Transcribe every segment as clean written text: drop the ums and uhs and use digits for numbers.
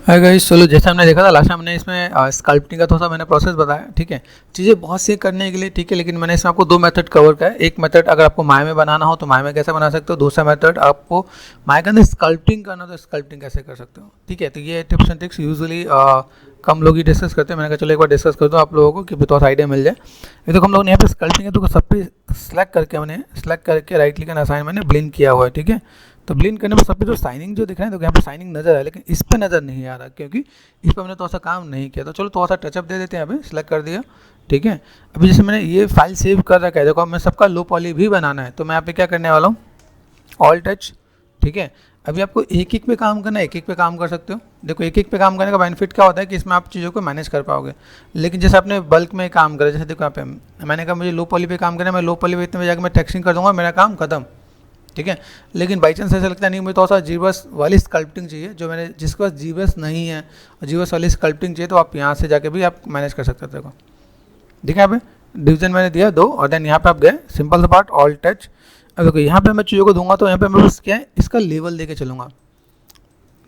Hi guys, चलो जैसे हमने देखा था लास्ट टाइम, हमने इसमें स्कल्पटिंग का थोड़ा सा मैंने प्रोसेस बताया। ठीक है, चीज़ें बहुत सी करने के लिए, ठीक है, लेकिन मैंने इसमें आपको दो मेथड कवर किया है। एक मेथड अगर आपको माया में बनाना हो तो माया में कैसे बना सकते हो, दूसरा मेथड आपको माया के अंदर स्कल्पटिंग करना हो तो स्कल्पटिंग कैसे कर सकते हो। ठीक है, तो ये टिप्स एंड ट्रिक्स यूजुअली कम लोग ही डिस्कस करते हैं। मैंने कहा चलो एक बार डिस्कस कर दो आप लोगों को कि थोड़ा सा आइडिया मिल जाए। ये तो हम लोग ने यहाँ पे स्कल्पटिंग है तो सब पे सेलेक्ट करके मैंने सेलेक्ट करके राइट क्लिक एंड असाइन मैंने ब्लेंड किया हुआ है। ठीक है, तो ब्लेंड करने में सब पे जो साइनिंग जो दिख रहा है तो यहाँ पे साइनिंग नजर है, लेकिन इस पे नजर नहीं आ रहा क्योंकि इस पर मैंने थोड़ा सा काम नहीं किया। तो चलो थोड़ा सा टचअप दे देते हैं। यहाँ पे सिलेक्ट कर दिया। ठीक है, अभी जैसे मैंने ये फाइल सेव कर रखा है, देखो अब मैं सबका लो पॉली भी बनाना है तो मैं यहाँ पे क्या करने वाला हूँ, ऑल टच। ठीक है, अभी आपको एक एक पे काम करना है, एक एक पे काम कर सकते हो। देखो एक एक पे काम करने का बेनिफिट क्या होता है कि इसमें आप चीज़ों को मैनेज कर पाओगे। लेकिन जैसे आपने बल्क में काम करा, जैसे देखो यहाँ पे मैंने कहा मुझे लो पॉली पे काम करना है, मैं लो पॉली पे इतने में जाकर मैं टेक्सटिंग कर दूंगा, मेरा काम खत्म। ठीक है, लेकिन बाई चांस ऐसा लगता नहीं, मुझे थोड़ा सा जीबस वाली स्कल्पटिंग चाहिए, जो मैंने जिसके पास जीबस नहीं है और जीबस वाली स्कल्पटिंग चाहिए तो आप यहाँ से जाके भी आप मैनेज कर सकते हो। देखो ठीक है, यहाँ पे डिवीजन मैंने दिया दो और देन यहाँ पे आप गए सिंपल सा पार्ट ऑल टच। अब देखो यहाँ पे मैं चीज़ों को दूंगा तो यहाँ पे मैं बस क्या है इसका लेवल दे के चलूँगा।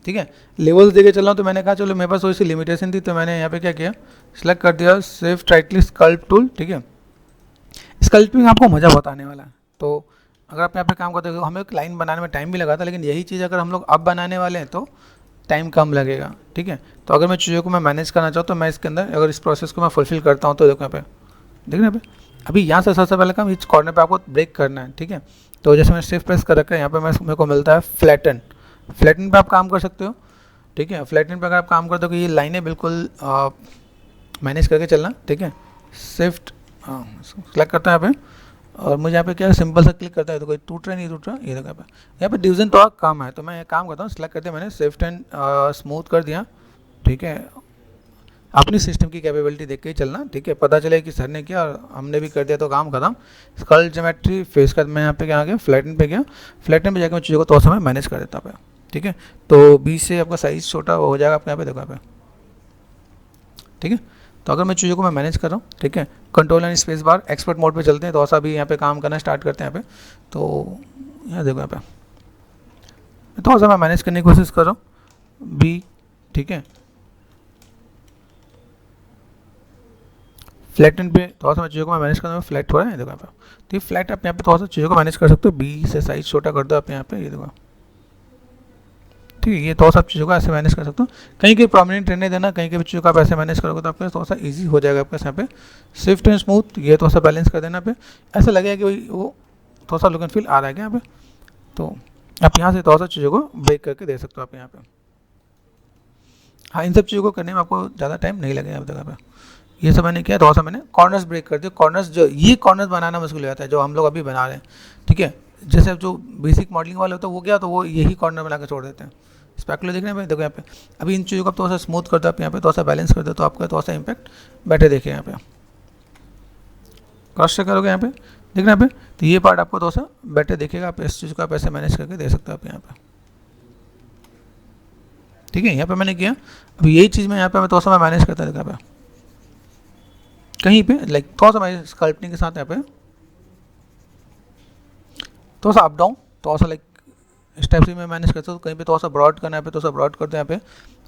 ठीक है, लेवल्स दे के चल रहा हूँ तो मैंने कहा चलो मेरे पास थोड़ी सी लिमिटेशन थी तो मैंने यहाँ पे क्या किया, सिलेक्ट कर दिया shift right click scalp tool. ठीक है, स्कल्पिंग आपको मज़ा बहुत आने वाला है। तो अगर आप यहाँ पे काम करते हो, हमें एक लाइन बनाने में टाइम भी लगा था, लेकिन यही चीज़ अगर हम लोग अब बनाने वाले हैं तो टाइम कम लगेगा। ठीक है, तो अगर मैं चीज़ों को मैं मैनेज करना चाहूँ तो मैं इसके अंदर अगर इस प्रोसेस को मैं फुलफिल करता हूँ तो देखो यहाँ पे देखना यहाँ पे अभी यहाँ से सबसे पहले काम इस कॉर्नर पे आपको ब्रेक करना है। ठीक है, तो जैसे मैंने शिफ्ट प्रेस कर रखा है यहाँ पे मेरे को मिलता है फ्लैटन। फ्लैटन पे आप काम कर सकते हो। ठीक है, फ्लैटन पे अगर आप काम करते हो कि ये लाइनें बिल्कुल मैनेज करके चलना। ठीक है, शिफ्ट सेलेक्ट करता है यहाँ पे और मुझे यहाँ पे क्या सिंपल सा क्लिक करता है तो कोई टूट रहा नहीं टूट रहा। ये देखो यहाँ पे डिवीजन थोड़ा कम है तो मैं काम करता हूँ, सेलेक्ट करते मैंने शिफ्ट एंड स्मूथ कर दिया। ठीक है, अपनी सिस्टम की कैपेबिलिटी देख के ही चलना। ठीक है, पता चले कि सर ने किया और हमने भी कर दिया तो काम खत्म। स्कल ज्योमेट्री फेस का मैं यहाँ पे क्या आ गया, फ्लैटन पे गया। फ्लैटन पे जाकर मैं चीज़ों को थोड़ा सा मैं मैनेज कर देता पे। ठीक है, तो 20 से आपका साइज़ छोटा हो जाएगा आपके यहाँ पे, देखो यहाँ पे। ठीक है, तो अगर मैं चीज़ों को मैं मैनेज कर रहा हूँ, ठीक है, control and space bar expert mode पे चलते हैं तो ऐसा भी यहाँ पे काम करना स्टार्ट करते हैं यहाँ पे। तो यहाँ देखो यहाँ पे थोड़ा सा मैं मैनेज करने की कोशिश कर रहा हूँ बी। ठीक है, फ्लैटन पे थोड़ा सा मैं चीज़ों को मैं मैनेज करना, फ्लैट हो रहा है देखो यहाँ पे। तो ये फ्लैट आप यहाँ पे थोड़ा सा चीज़ों को मैनेज कर सकते हो, बी से साइज छोटा कर दो आप यहाँ पे, ये देखो। ठीक है, ये थोड़ा सा चीज़ों को ऐसे मैनेज कर सकते हो, कहीं कहीं प्रोमिनेंट रहने देना, कहीं कहीं चीज़ों को आप ऐसे मैनेज करोगे तो आपके थोड़ा सा इजी हो जाएगा आपके यहाँ पे। स्विफ्ट एंड स्मूथ ये थोड़ा सा बैलेंस कर देना पे, ऐसा लगेगा कि वो थोड़ा सा लुक एंड फील आ रहा है यहाँ पे। तो आप यहाँ से थोड़ा सा चीज़ों को ब्रेक करके दे सकते हो आप यहाँ पे। हाँ, इन सब चीज़ों को करने में आपको ज़्यादा टाइम नहीं लगेगा अब तक पे। ये सब मैंने किया, थोड़ा सा मैंने कॉर्नर्स ब्रेक कर दिया। कॉर्नर्स जो ये कॉर्नर्स बनाना मुश्किल हो जाता है जो हम लोग अभी बना रहे हैं। ठीक है, जैसे जो बेसिक मॉडलिंग वाले होता है वो क्या तो वो यही कॉर्नर बना के छोड़ देते हैं। स्पेकुलर देखने में देखो यहाँ पे अभी इन चीज़ों को थोड़ा सा स्मूथ कर दो आप यहाँ पे, थोड़ा सा बैलेंस कर दो तो आपका थोड़ा सा इम्पैक्ट बैठे देखे यहाँ पे। क्रॉस चेक करोगे यहाँ पे देखना यहाँ पे तो ये पार्ट आपको थोड़ा सा बेटर दिखेगा। आप इस चीज़ को आप ऐसे मैनेज करके दे सकते हो आप यहाँ पे। ठीक है, यहाँ पे मैंने किया, अभी यही चीज़ में यहाँ पे मैं थोड़ा सा मैं मैनेज करता देखा यहाँ पे कहीं पे लाइक थोड़ा सा मैं स्कल्पटिंग के साथ यहाँ पे थोड़ा सा अप डाउन थोड़ा सा लाइक स्टेप से मैं मैनेज करता हूँ। कहीं पे थोड़ा सा ब्रॉड करना है पे थोड़ा सा ब्रॉड करते हैं यहाँ पे,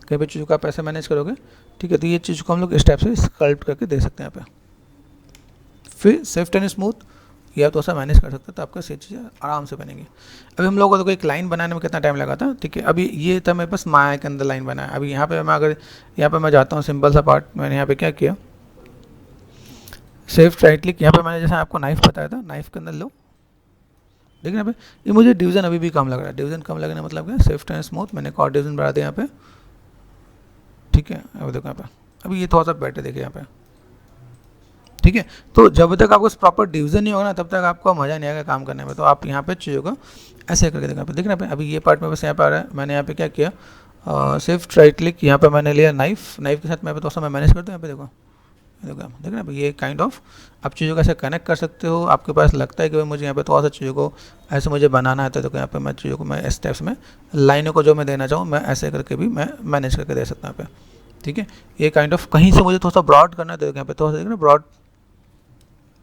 कहीं पे चीज़ों को आप ऐसे मैनेज करोगे। ठीक है, तो ये चीज़ को हम लोग स्टेप से स्कल्प्ट करके दे सकते हैं यहाँ पे। फिर सेफ्ट एंड स्मूथ ये आप थोड़ा सा मैनेज कर सकते हो तो आपका सही चीज़ें आराम से बनेंगी। अभी हम लोगों को एक लाइन बनाने में कितना टाइम लगा था। ठीक है, अभी ये था मेरे पास माया के अंदर लाइन बनाया। अभी यहाँ पे मैं अगर यहाँ पे मैं जाता हूँ सिंपल सा पार्ट, मैंने यहाँ पे क्या किया, शिफ्ट राइट क्लिक, यहाँ पे मैंने जैसे आपको नाइफ बताया था, नाइफ के अंदर लो। देखिए यहाँ पे ये मुझे डिवीजन अभी भी कम लग रहा है। डिवीजन कम लगने मतलब क्या, शिफ्ट एंड स्मूथ मैंने एक और डिवीजन बढ़ा दिया यहाँ पे। ठीक है, अब देखो यहाँ पे अभी ये थोड़ा सा बेटर देखिए यहाँ पे। ठीक है, तो जब तक आपको प्रॉपर डिवीजन नहीं होगा ना तब तक आपको मज़ा नहीं आएगा काम करने में। तो आप यहाँ पे चीज़ों को ऐसे करके देखना पे, देखना पे अभी ये पार्ट में बस यहाँ पे आ रहा है। मैंने यहाँ पे क्या किया, शिफ्ट राइट क्लिक, यहाँ पे मैंने लिया नाइफ, नाइफ के साथ मैं थोड़ा सा मैं मैनेज करता हूँ यहाँ पे। देखो देखना भाई ये काइंड ऑफ आप चीज़ों को ऐसे कनेक्ट कर सकते हो। आपके पास लगता है कि भाई मुझे यहाँ पे थोड़ा सा चीज़ों को ऐसे मुझे बनाना है तो यहाँ पे मैं चीज़ों को मैं स्टेप्स में लाइनों को जो मैं देना चाहूँ मैं ऐसे करके भी मैं मैनेज करके दे सकता हूँ यहाँ पे। ठीक है, ये काइंड ऑफ कहीं से मुझे थोड़ा सा ब्रॉड करना है तो यहाँ पे थोड़ा सा देखना ब्रॉड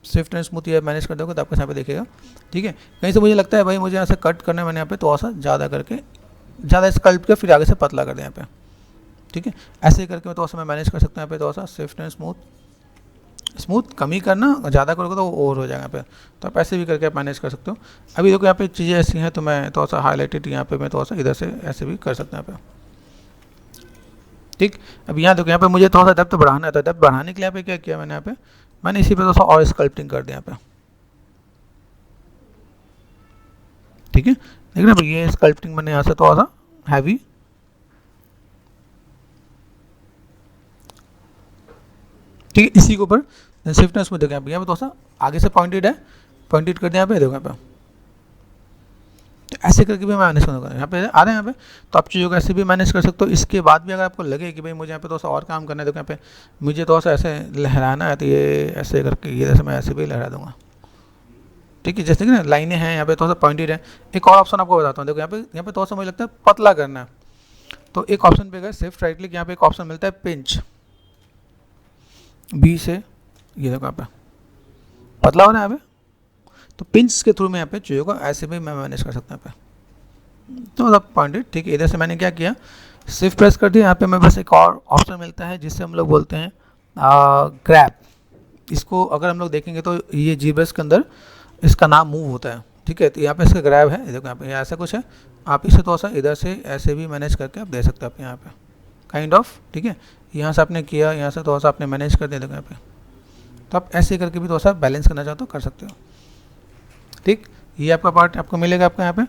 स्विफ्ट एंड स्मूथ ये मैनेज कर दोगे तो आपके यहाँ पे देखेगा। ठीक है, कहीं से मुझे लगता है भाई मुझे यहाँ से कट करना है, मैंने यहाँ पे थोड़ा सा ज़्यादा करके ज़्यादा स्कल्प के फिर आगे से पतला कर दें यहाँ पे। ठीक है। ऐसे ही करके मैं थोड़ा सा मैं मैनेज कर सकता हूँ यहाँ पे थोड़ा सा स्विफ्ट एंड स्मूथ कम ही करना, ज़्यादा करोगे तो ओवर हो जाएगा यहाँ पे, तो आप ऐसे भी करके आप मैनेज कर सकते हो। अभी देखो यहाँ पे चीज़ें ऐसी हैं तो मैं थोड़ा सा हाईलाइटेड यहाँ पे मैं थोड़ा सा इधर से ऐसे भी कर सकता हूँ यहाँ पे, ठीक। अब यहाँ देखो यहाँ पे मुझे थोड़ा सा डेप्थ बढ़ाना है, तो डेप्थ बढ़ाने के लिए यहाँ पे क्या किया मैंने, यहाँ पे मैंने इसी पे थोड़ा सा और स्कल्पटिंग कर दिया यहाँ पे, ठीक है। देखिए ना ये स्कल्पटिंग मैंने यहाँ से थोड़ा सा हैवी, ठीक है। इसी के ऊपर स्विफ्टनेस में देखो यहाँ पे थोड़ा सा आगे से पॉइंटेड है, पॉइंटेड कर दिया यहाँ पे, देखो यहाँ पे, तो ऐसे करके भी मैनेज करूँगा। यहाँ पे आ रहे हैं यहाँ पे, तो आप चीज़ों को ऐसे भी मैनेज कर सकते हो। इसके बाद भी अगर आपको लगे कि भाई मुझे यहाँ पे थोड़ा सा और काम करना है, देखो यहाँ पे मुझे थोड़ा सा ऐसे लहराना है, तो ये ऐसे करके ये जैसे मैं ऐसे भी लहरा दूंगा, ठीक है। जैसे कि ना लाइनें हैं यहाँ पे थोड़ा सा पॉइंटेड है। एक और ऑप्शन आपको बताता हूँ, देखो यहाँ पे थोड़ा सा मुझे लगता है पतला करना है, तो एक ऑप्शन पे गए शिफ्ट राइट क्लिक, यहाँ पे एक ऑप्शन मिलता है पिंच, बी से ये देखो यहाँ पे पतला हो रहा है यहाँ पे, तो पिंच के थ्रू में यहाँ पे चीज़ों को ऐसे भी मैं मैनेज कर सकता हूँ यहाँ पे, तो मतलब पॉइंटेड, ठीक है। इधर से मैंने क्या किया, शिफ्ट प्रेस कर दिया, यहाँ पे मेरे पास एक और ऑप्शन मिलता है जिससे हम लोग बोलते हैं ग्रैब। इसको अगर हम लोग देखेंगे तो ये जी ब्रश के अंदर इसका नाम मूव होता है, ठीक है। तो यहाँ पे इसका ग्रैब है, देखो यहाँ पे ऐसा कुछ है, आप इसे थोड़ा सा इधर से ऐसे भी मैनेज करके आप दे सकते हो आप यहाँ पे काइंड ऑफ, ठीक है। यहाँ से आपने किया, यहाँ से थोड़ा सा आपने मैनेज कर दिया, देखो यहाँ पे, तो आप ऐसे करके भी थोड़ा सा बैलेंस करना चाहते हो कर सकते हो, ठीक। ये आपका पार्ट आपको मिलेगा आपका यहाँ पे।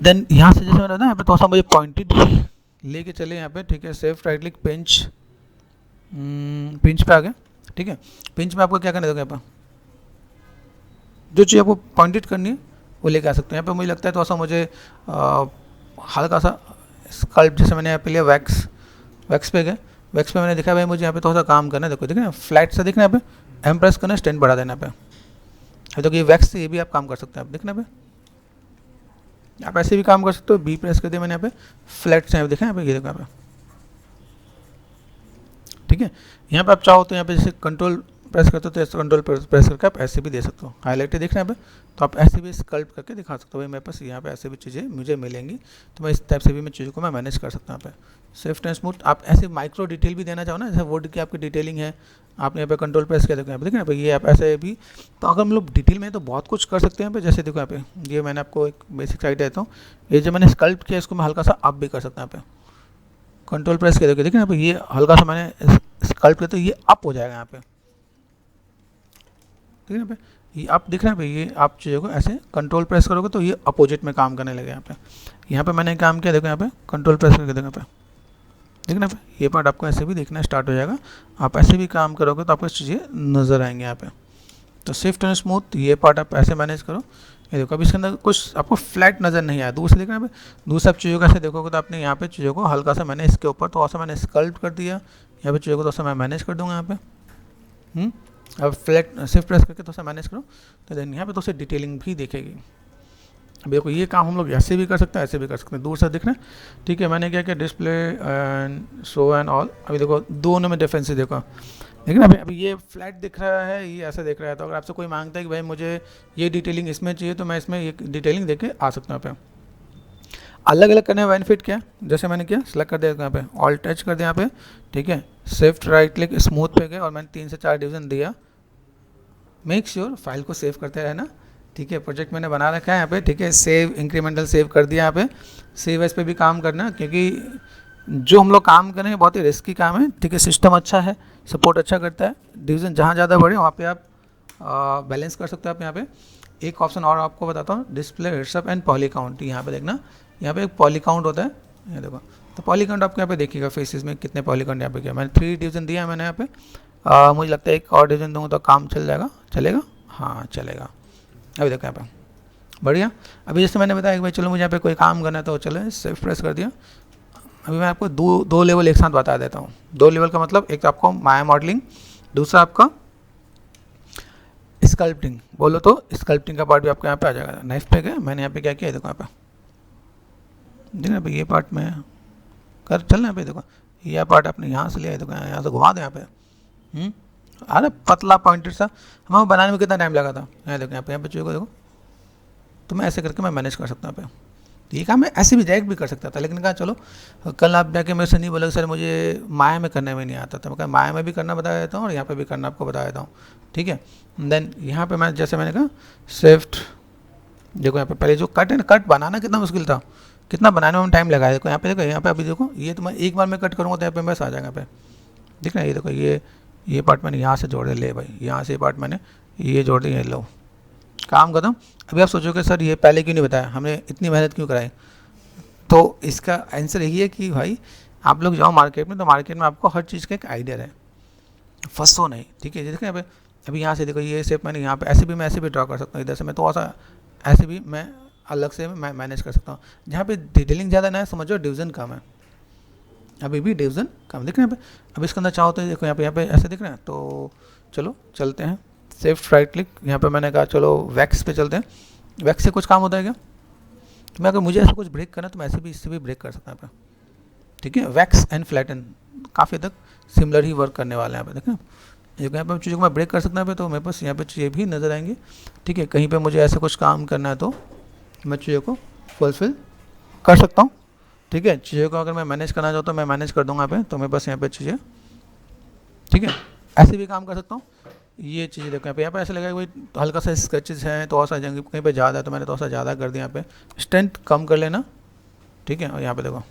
देन यहाँ से जैसे मैंने ना यहाँ पे थोड़ा सा मुझे पॉइंटेड लेके चले यहाँ पे, ठीक है। Safe right click pinch, pinch पे आ गए, ठीक है। पिंच में आपको क्या करना है, देखो यहाँ पे जो चीज़ आपको पॉइंटेड करनी है वो लेके आ सकते हैं। यहाँ पे मुझे लगता है थोड़ा सा मुझे हल्का सा स्कल्प, जैसे मैंने यहाँ पे लिया वैक्स पे गए, वैक्स पे मैंने देखा भाई मुझे यहाँ पे थोड़ा सा काम करना है, देखो देखना फ्लैट से देखना यहाँ पे एम प्रेस करना, स्टैंड बढ़ा देना पे, तो ये वैक्स से ये भी आप काम कर सकते हैं, आप देखना पे आप ऐसे भी काम कर सकते हो। बी प्रेस कर दिया मैंने यहाँ पे, फ्लैट से देखा यहाँ पे, ये देखो यहाँ पे, ठीक है। यहाँ पे आप चाहो तो यहाँ पे जैसे कंट्रोल प्रेस करते हो तो ऐसे कंट्रोल प्रेस करके आप ऐसे भी दे सकते हो, हाईलाइट देखना यहाँ पे, तो आप ऐसे भी स्कल्प करके दिखा सकते हो भाई मेरे पास यहाँ पे ऐसे भी चीज़ें मुझे मिलेंगी, तो मैं इस टाइप से भी मैं चीज़ों को मैं मैनेज कर सकता हूँ यहाँ पे। स्विफ्ट एंड स्मूथ आप ऐसे माइक्रो डिटेल भी देना चाहो ना, जैसे वुड की आपकी डिटेलिंग है, आपने यहाँ पे कंट्रोल प्रेस किया, देखो यहाँ पे देखना भाई ये आप ऐसे भी, तो अगर हम लोग डिटेल में तो बहुत कुछ कर सकते हैं यहाँ पे। जैसे देखो यहाँ पे ये मैंने आपको एक बेसिक साइड देता हूँ, ये जो मैंने स्कल्प किया इसको मैं हल्का सा अप भी कर सकता हूँ यहाँ पे, कंट्रोल प्रेस किया, देखिए यहाँ पे ये हल्का सा मैंने स्कल्प किया तो ये अप हो जाएगा यहाँ पे, ठीक है। यहाँ पे ये अप दिख रहा है भाई, ये आप चीज़ों को ऐसे कंट्रोल प्रेस करोगे तो ये अपोजिट में काम करने लगे यहाँ पे मैंने काम किया, देखो यहाँ पे कंट्रोल प्रेस करके देखो यहाँ पे, देखना पे ये पार्ट आपको ऐसे भी देखना स्टार्ट हो जाएगा। आप ऐसे भी काम करोगे तो आपको चीज़ें नज़र आएंगे यहाँ पे। तो स्विफ्ट एंड स्मूथ ये पार्ट आप ऐसे मैनेज करो, ये देखो अभी इसके अंदर कुछ आपको फ्लैट नज़र नहीं आया, दूर से देखना पे, दूसरे आप चीज़ों का ऐसे देखोगे तो आपने यहाँ पे चीज़ों को हल्का सा मैंने इसके ऊपर थोड़ा सा मैंने स्कल्प कर दिया, यहाँ पे चीज़ों को थोड़ा सा मैं मैनेज कर दूँगा यहाँ पे। अब फ्लैट शिफ्ट प्रेस करके थोड़ा सा मैनेज करो, तो देन यहाँ पे थोड़ा सा डिटेलिंग भी दिखेगी। अब देखो ये काम हम लोग ऐसे भी कर सकते हैं, ऐसे भी कर सकते हैं, दूर से दिखना, ठीक है। मैंने क्या किया display and show and all, अभी देखो दोनों में डिफरेंस देखो, लेकिन अभी ये फ्लैट दिख रहा है, ये ऐसा दिख रहा है, तो अगर आपसे कोई मांगता है कि भाई मुझे ये डिटेलिंग इसमें चाहिए तो मैं इसमें ये डिटेलिंग दे के आ सकता हूँ यहाँ पे। अलग अलग करने में बेनिफिट क्या, जैसे मैंने किया सेलेक्ट कर दिया यहाँ पे, ऑल टच कर दिया यहाँ पे, ठीक है। शिफ्ट राइट क्लिक स्मूथ पे गए और मैंने 3 से 4 डिवीजन दिया। मेक श्योर फाइल को सेव करते रहना, ठीक है। प्रोजेक्ट मैंने बना रखा है यहाँ पे, ठीक है। सेव इंक्रीमेंटल सेव कर दिया यहाँ पे, सेव एस पे भी काम करना, क्योंकि जो हम लोग काम करें बहुत ही रिस्की काम है, ठीक है। सिस्टम अच्छा है, सपोर्ट अच्छा करता है, डिवीज़न जहाँ ज़्यादा बढ़े वहाँ पे आप बैलेंस कर सकते हो। आप यहाँ पे एक ऑप्शन और आपको बताता हूँ, display heads up and poly count, यहाँ पे देखना, यहाँ पे एक पॉली काउंट होता है, ये देखो, तो पॉली काउंट आपको यहाँ पे देखिएगा फेसेस में कितने पॉली काउंट यहाँ पे किया मैंने, 3 डिवीज़न दिया है मैंने यहाँ पे। मुझे लगता है एक और डिवीज़न दूँगा तो काम चल जाएगा, चलेगा, हाँ चलेगा। अभी देखो यहाँ पे बढ़िया। अभी जैसे मैंने बताया कि भाई चलो मुझे यहाँ पे कोई काम करना है तो चलो सेफ प्रेस कर दिया। अभी मैं आपको दो लेवल एक साथ बता देता हूँ। 2 लेवल का मतलब एक तो आपको माया मॉडलिंग, दूसरा आपका स्कल्पटिंग, बोलो तो स्कल्पटिंग का पार्ट भी आपको यहाँ पे आ जाएगा। नाइफ पे गए, मैंने यहाँ पे क्या किया देखो, यहाँ पे देखना भाई ये पार्ट में कर चलना पे, देखो यह पार्ट आपने यहाँ से लिया, देखो यहाँ से घुमा दो यहाँ पे, अरे पतला पॉइंटेड सा, हमें बनाने में कितना टाइम लगा था, यहाँ देखो यहाँ पे चीज़ों को देखो, तो मैं ऐसे करके मैं मैनेज कर सकता हूँ यहाँ पे। तो ये काम मैं ऐसे भी डायरेक्ट भी कर सकता था, लेकिन कहा चलो कल आप जाके मेरे से नहीं बोलोगे सर मुझे माया में करने में नहीं आता, तो मैं कहा माया में भी करना बता देता हूँ और यहाँ पे भी करना आपको बता देता हूँ, ठीक है। देन यहाँ पे मैं जैसे मैंने कहा शिफ्ट, देखो यहाँ पे पहले जो कट है ना, कट बनाना कितना मुश्किल था, कितना बनाने में टाइम लगाया। देखो यहाँ पे अभी देखो ये तो मैं एक बार में कट करूँगा तो यहाँ पे बस आ जाएगा पे, दिख रहा है। ये देखो ये पार्ट मैंने यहाँ से जोड़ दिया, ले भाई यहाँ से पार्ट मैंने ये जोड़ दिया, लो काम खत्म। अभी आप सोचोगे सर ये पहले क्यों नहीं बताया, हमने इतनी मेहनत क्यों कराई, तो इसका आंसर यही है कि भाई आप लोग जाओ मार्केट में, तो मार्केट में आपको हर चीज़ का एक आइडिया है, फंसो नहीं, ठीक है। देखो यहाँ पे अभी यहाँ से देखो ये शेप मैंने यहाँ पे ऐसे भी, मैं ऐसे भी ड्रॉ कर सकता हूँ, इधर से मैं तो ऐसा ऐसे भी मैं अलग से मैं मैनेज कर सकता हूँ। जहाँ पे डिटेलिंग ज़्यादा ना है समझो डिवीज़न कम है, अभी भी डिवीज़न कम दिख रहे हैं यहाँ पे। अब इसके अंदर चाहो तो देखो यहाँ पे ऐसे दिख रहे हैं, तो चलो चलते हैं शिफ्ट राइट क्लिक, यहाँ पे मैंने कहा चलो वैक्स पे चलते हैं। वैक्स से कुछ काम होता है क्या, तो मैं अगर मुझे ऐसा कुछ ब्रेक करना तो मैं ऐसे भी इससे भी ब्रेक कर सकता हूँ यहाँ पे, ठीक है। वैक्स एंड फ्लैटन काफ़ी तक सिमिलर ही वर्क करने वाले हैं यहाँ पे, देखें यहाँ पे चीज़ों को मैं ब्रेक कर सकता हूँ तो मेरे पास यहाँ पे चीज़ें भी नज़र आएंगी, ठीक है। कहीं पे मुझे ऐसा कुछ काम करना है तो मैं चीज़ों को फुलफिल कर सकता हूँ, ठीक है। चीज़ों को अगर मैं मैनेज करना चाहता हूँ मैं मैनेज कर दूँगा यहाँ पे, तो मेरे पास यहाँ पे चीज़ें, ठीक है, ऐसे भी काम कर सकता हूँ। ये चीज़ें देखो यहाँ पे ऐसा लगेगा कोई हल्का सा स्केचेस हैं तो ऐसा कहीं पे ज़्यादा है तो मैंने तो ऐसा ज़्यादा कर दिया, यहाँ पे स्ट्रेंथ कम कर लेना, ठीक है। और यहाँ पे देखो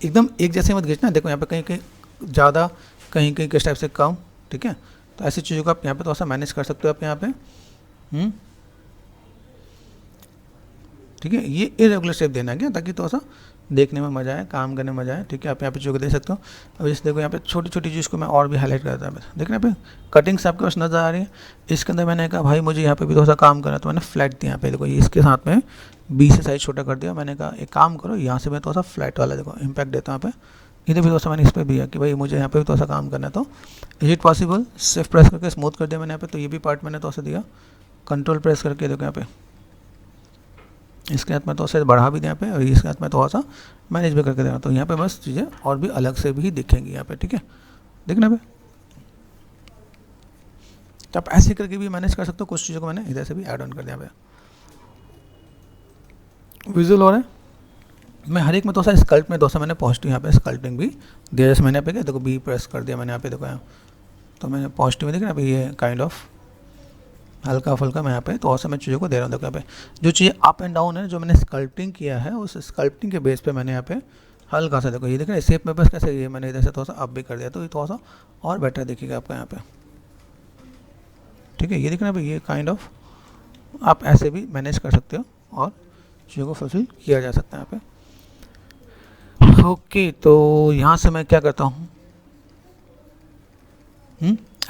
एकदम एक जैसे मत खींचना, देखो यहाँ पे कहीं कहीं ज़्यादा, कहीं कहीं किस टाइप से कम, ठीक है। तो ऐसी चीज़ों को आप यहाँ पे तो ऐसा मैनेज कर सकते हो आप यहाँ पे, ठीक है। ये इरेगुलर शेप देना है क्या, ताकि तो ऐसा देखने में मज़ा आए, काम करने में मज़ा आए, ठीक है। आप यहाँ पे चीज़ों को देख सकते हो। अब जैसे देखो यहाँ पे छोटी छोटी चीज़ को मैं और भी हाईलाइट करता हूँ, देखना यहाँ पे कटिंग्स आपके पास नज़र आ रही है। इसके अंदर मैंने कहा भाई मुझे यहाँ पे भी थोड़ा सा काम करना है, तो मैंने फ्लैट दिया यहाँ पे, देखो ये इसके साथ में 20 से साइज छोटा कर दिया। मैंने कहा एक काम करो यहाँ से मैं थोड़ा सा फ्लैट वाला देखो इम्पैक्ट देता हूँ यहाँ पे, इधर भी थोड़ा सा मैंने इस पर भी है कि भाई मुझे यहाँ पे भी थोड़ा सा काम करना है, तो is it possible, shift press करके स्मूथ कर दिया मैंने यहाँ पे, तो ये भी पार्ट मैंने थोड़ा सा दिया, कंट्रोल प्रेस करके देखो यहाँ पे इसके हाथ में तो से बढ़ा भी दें यहाँ पे, और इसके हाथ में थोड़ा सा मैनेज भी करके देना, तो यहाँ पे बस चीज़ें और भी अलग से भी दिखेंगी यहाँ पे, ठीक है। देखना पे तो आप ऐसे करके भी मैनेज कर सकते हो, कुछ चीज़ों को मैंने इधर से भी ऐड ऑन कर दिया यहाँ पे। विजुअल हो रहा है, मैं हर एक में थोड़ा सा स्कल्प में थोड़ा सा मैंने पॉजिटिव यहाँ पे स्कल्पिंग भी दिया, जैसे मैंने यहाँ पे क्या देखो बी प्रेस कर दिया मैंने यहाँ पे, देखो यहाँ तो मैंने पॉजिटिव में देखा यहाँ पे ये काइंड ऑफ हल्का फुल्का मैं यहाँ पे तो मैं चीज़ों को दे रहा हूँ। देखो यहाँ पे जो चीज़ें अप एंड डाउन है, जो मैंने स्कल्पटिंग किया है, उस स्कल्पटिंग के बेस पे मैंने यहाँ पे हल्का सा देखो ये देख रहे हैं शेप में बस कैसे ये मैंने इधर से थोड़ा सा अप भी कर दिया, तो ये थोड़ा सा और बेटर दिखेगा आपका यहाँ पे, ठीक है। ये देखना भाई ये काइंड ऑफ आप ऐसे भी मैनेज कर सकते हो और चीज़ों को फुलफिल किया जा सकता है यहाँ पे। ओके, तो यहाँ से मैं क्या करता हूँ,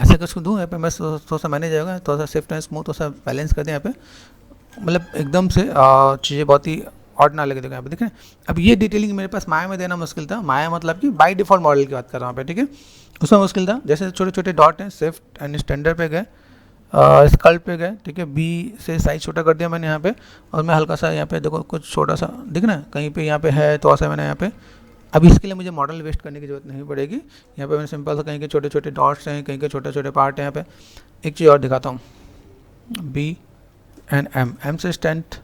ऐसे कर दूँ यहाँ पे मैं थोड़ा सा मैनेज जाएगा, थोड़ा सा शिफ्ट एंड स्मूथ थोड़ा सा बैलेंस कर दें यहाँ पे, मतलब एकदम से चीज़ें बहुत ही ऑड ना लगे। देखो यहाँ पे देखें, अब ये डिटेलिंग मेरे पास माया में देना मुश्किल था, माया मतलब कि बाय डिफ़ॉल्ट मॉडल की बात कर रहा हूँ यहाँ पे, ठीक है, उसमें मुश्किल था। जैसे छोटे छोटे डॉट हैं, शिफ्ट एंड स्टैंडर्ड पे गए, स्कल्प पे गए, ठीक है, बी से साइज छोटा कर दिया मैंने यहाँ पे, और मैं हल्का सा यहाँ पे देखो कुछ छोटा सा दिख रहा है कहीं पे यहाँ पे है, तो ऐसा मैंने यहाँ पे, अब इसके लिए मुझे मॉडल वेस्ट करने की ज़रूरत नहीं पड़ेगी। यहाँ पे मैंने सिंपल सा कहीं के छोटे छोटे डॉट्स हैं, कहीं के छोटे छोटे पार्ट हैं। यहाँ पे एक चीज़ और दिखाता हूँ, बी एंड एम से स्ट्रेंथ,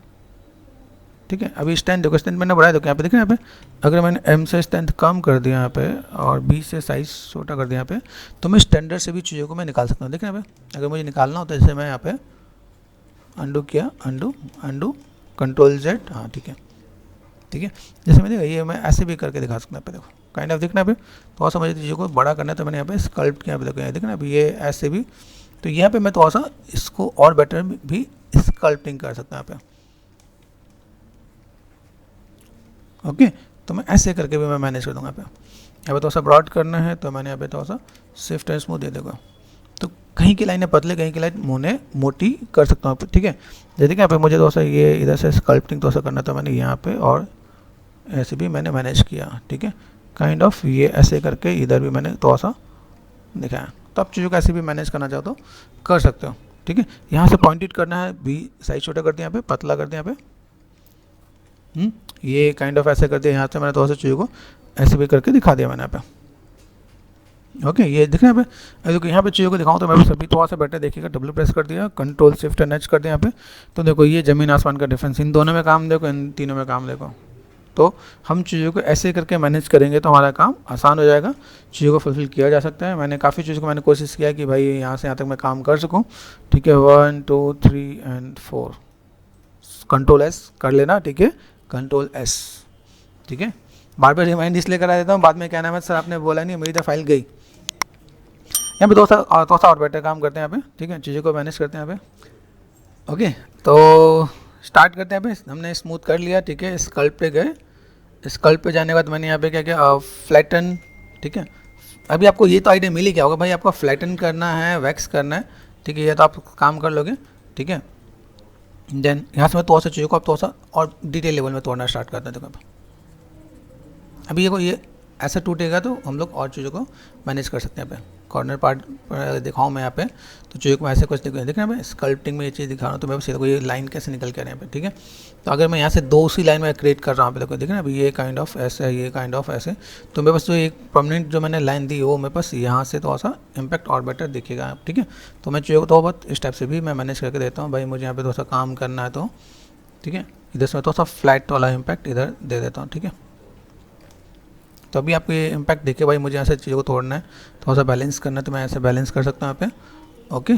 ठीक है। अभी स्ट्रेंथ देखो, स्ट्रेंथ मैंने बढ़ाया, देखो यहाँ पे देखिए यहाँ पे अगर मैंने एम से स्ट्रेंथ कम कर दिया यहाँ पे और बी से साइज छोटा कर दिया यहाँ पे, तो मैं स्टैंडर्ड से भी चीज़ों को मैं निकाल सकता हूँ। देखिए यहाँ पे अगर मुझे निकालना होता है, जैसे मैं यहाँ पे अंडू किया, अंडू कंट्रोल जेड, हाँ ठीक है, ठीक है। जैसे मैं देखा ये मैं ऐसे भी करके दिखा सकता हूँ, पे देखो काइंड ऑफ देखना पे थोड़ा सा मुझे चीज़ों को बड़ा करना है, तो मैंने यहाँ पे स्कल्प्ट किया, पे देखो यहाँ देखना अभी ये ऐसे भी, तो यहाँ पे मैं थोड़ा सा इसको और बेटर भी स्कल्प्टिंग कर सकता हूँ यहाँ पे, ओके। तो मैं ऐसे करके भी मैं मैनेज कर दूँगा। यहाँ पे थोड़ा सा ब्रॉड करना है, तो मैंने यहाँ पे थोड़ा सा शिफ्ट एंड स्मूथ दे देगा, तो कहीं की लाइनें पतले, कहीं की लाइन मुँह मोटी कर सकता हूँ, ठीक है। जैसे कि यहाँ पे मुझे थोड़ा सा ये इधर से स्कल्पटिंग थोड़ा सा करना था, मैंने यहाँ पे और ऐसे भी मैंने मैनेज किया, ठीक है, काइंड ऑफ ये ऐसे करके इधर भी मैंने थोड़ा सा दिखाया। तो आप चीज़ों को ऐसे भी मैनेज करना चाहो तो कर सकते हो, ठीक है। यहाँ से पॉइंटेड करना है, बी साइज छोटा कर दिया यहाँ पे, पतला कर दिया यहाँ पे, ये काइंड ऑफ ऐसे कर दिया। यहाँ से मैंने थोड़ा सा चीज़ों को ऐसे भी करके दिखा दिया मैंने यहाँ पे, ओके, ये दिख रहा है यहाँ पे। देखो यहाँ पे चीज़ों को दिखाऊँ तो मैं सभी थोड़ा सा बेटर देखिएगा, डब्ल्यू प्रेस कर दिया, कंट्रोल शिफ्ट एंड एच कर दिया यहाँ पे, तो देखो ये ज़मीन आसमान का डिफरेंस, इन दोनों में काम देखो, इन तीनों में काम देखो। तो हम चीज़ों को ऐसे करके मैनेज करेंगे तो हमारा काम आसान हो जाएगा, चीज़ों को फुलफिल किया जा सकता है। मैंने काफ़ी चीज़ों को मैंने कोशिश किया कि भाई यहाँ से यहाँ तक मैं काम कर सकूँ, ठीक है। 1 2 3 एंड 4, कंट्रोल एस कर लेना, ठीक है, कंट्रोल एस, ठीक है। बार बार रिमाइंड इसलिए करा देता हूँ, बाद में क्या नाम है सर आपने बोला नहीं, मेरी तो फाइल गई। यहाँ पे थोड़ा सा और बेटर काम करते हैं यहाँ पे, ठीक है, चीज़ों को मैनेज करते हैं यहाँ पे। ओके, तो स्टार्ट करते हैं यहाँ पे। हमने स्मूथ कर लिया, ठीक है, स्कल्प पे गए, स्कल्प पे जाने के बाद मैंने यहाँ पे क्या किया, फ्लैटन, ठीक है। अभी आपको ये तो आइडिया मिल ही क्या होगा भाई, आपको फ्लैटन करना है, वैक्स करना है, ठीक है, ये तो आप काम कर लोगे, ठीक है। देन यहाँ से मैं थोड़ा सा चीज़ों को आप थोड़ा सा और डिटेल लेवल में तोड़ना स्टार्ट करते हैं। देखो अभी ये ऐसा टूटेगा तो हम लोग और चीज़ों को मैनेज कर सकते हैं। यहाँ पे कॉर्नर पार्ट पर दिखाऊँ मैं यहाँ पे, तो चीज़ों को ऐसे कुछ देख रहे हैं, स्कल्पटिंग में ये चीज़ दिखा रहा हूँ, तो मैं सीधा को ये लाइन कैसे निकल के आ रहे हैं यहाँ पे, ठीक है। तो अगर मैं यहाँ से दो उसी लाइन में क्रिएट कर रहा हूँ, देखो देख रहे हैं अभी ये काइंड ऑफ ऐसे है, ये काइंड ऑफ ऐसे, तो मेरे पास जो एक परमानेंट जो मैंने लाइन दी वो मेरे पास यहाँ से थोड़ा सा इम्पैक्ट और बेटर दिखेगा आप, ठीक है। तो मैं चीज़ों को थोड़ा बहुत इस टाइप से भी मैं मैनेज करके देता हूँ, भाई मुझे यहाँ पे थोड़ा सा काम करना है तो, ठीक है। इधर से मैं थोड़ा सा फ्लैट वाला इम्पैक्ट इधर दे देता हूँ, ठीक है। तो अभी आपको ये इम्पैक्ट देखे भाई मुझे ऐसे चीज़ों को तोड़ना है, थोड़ा सा बैलेंस करना है, तो मैं ऐसे बैलेंस कर सकता हूँ यहाँ पे। ओके,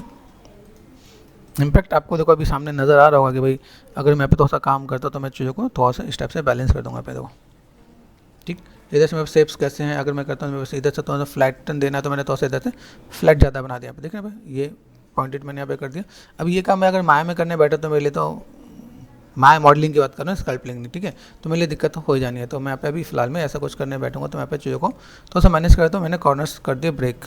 इम्पैक्ट आपको देखो अभी सामने नज़र आ रहा होगा कि भाई अगर मैं यहाँ पे थोड़ा सा काम करता तो मैं चीज़ों को थोड़ा सा इस टाइप से बैलेंस कर दूँगा यहाँ पे, देखो, ठीक। इधर से मेरे शेप्स कैसे हैं, अगर मैं करता हूँ मेरे इधर से थोड़ा सा फ्लैटन देना है तो मैंने थोड़ा सा इधर से फ्लैट ज़्यादा बना दिया, देख रहे हैं भाई, ये पॉइंटेड मैंने यहाँ पे कर दिया। अब ये काम मैं अगर माया में करने बैठा तो मेरे लिए तो मैं मॉडलिंग की बात कर रहा हूँ, स्कल्पटिंग नहीं, ठीक है, तो मेरे लिए दिक्कत तो हो ही जानी है। तो मैं यहाँ पे अभी फिलहाल में ऐसा कुछ करने बैठूंगा तो मैं यहाँ पे चीज़ों को थोड़ा सा मैनेज करता हूँ। मैंने कॉर्नर्स कर दिए ब्रेक,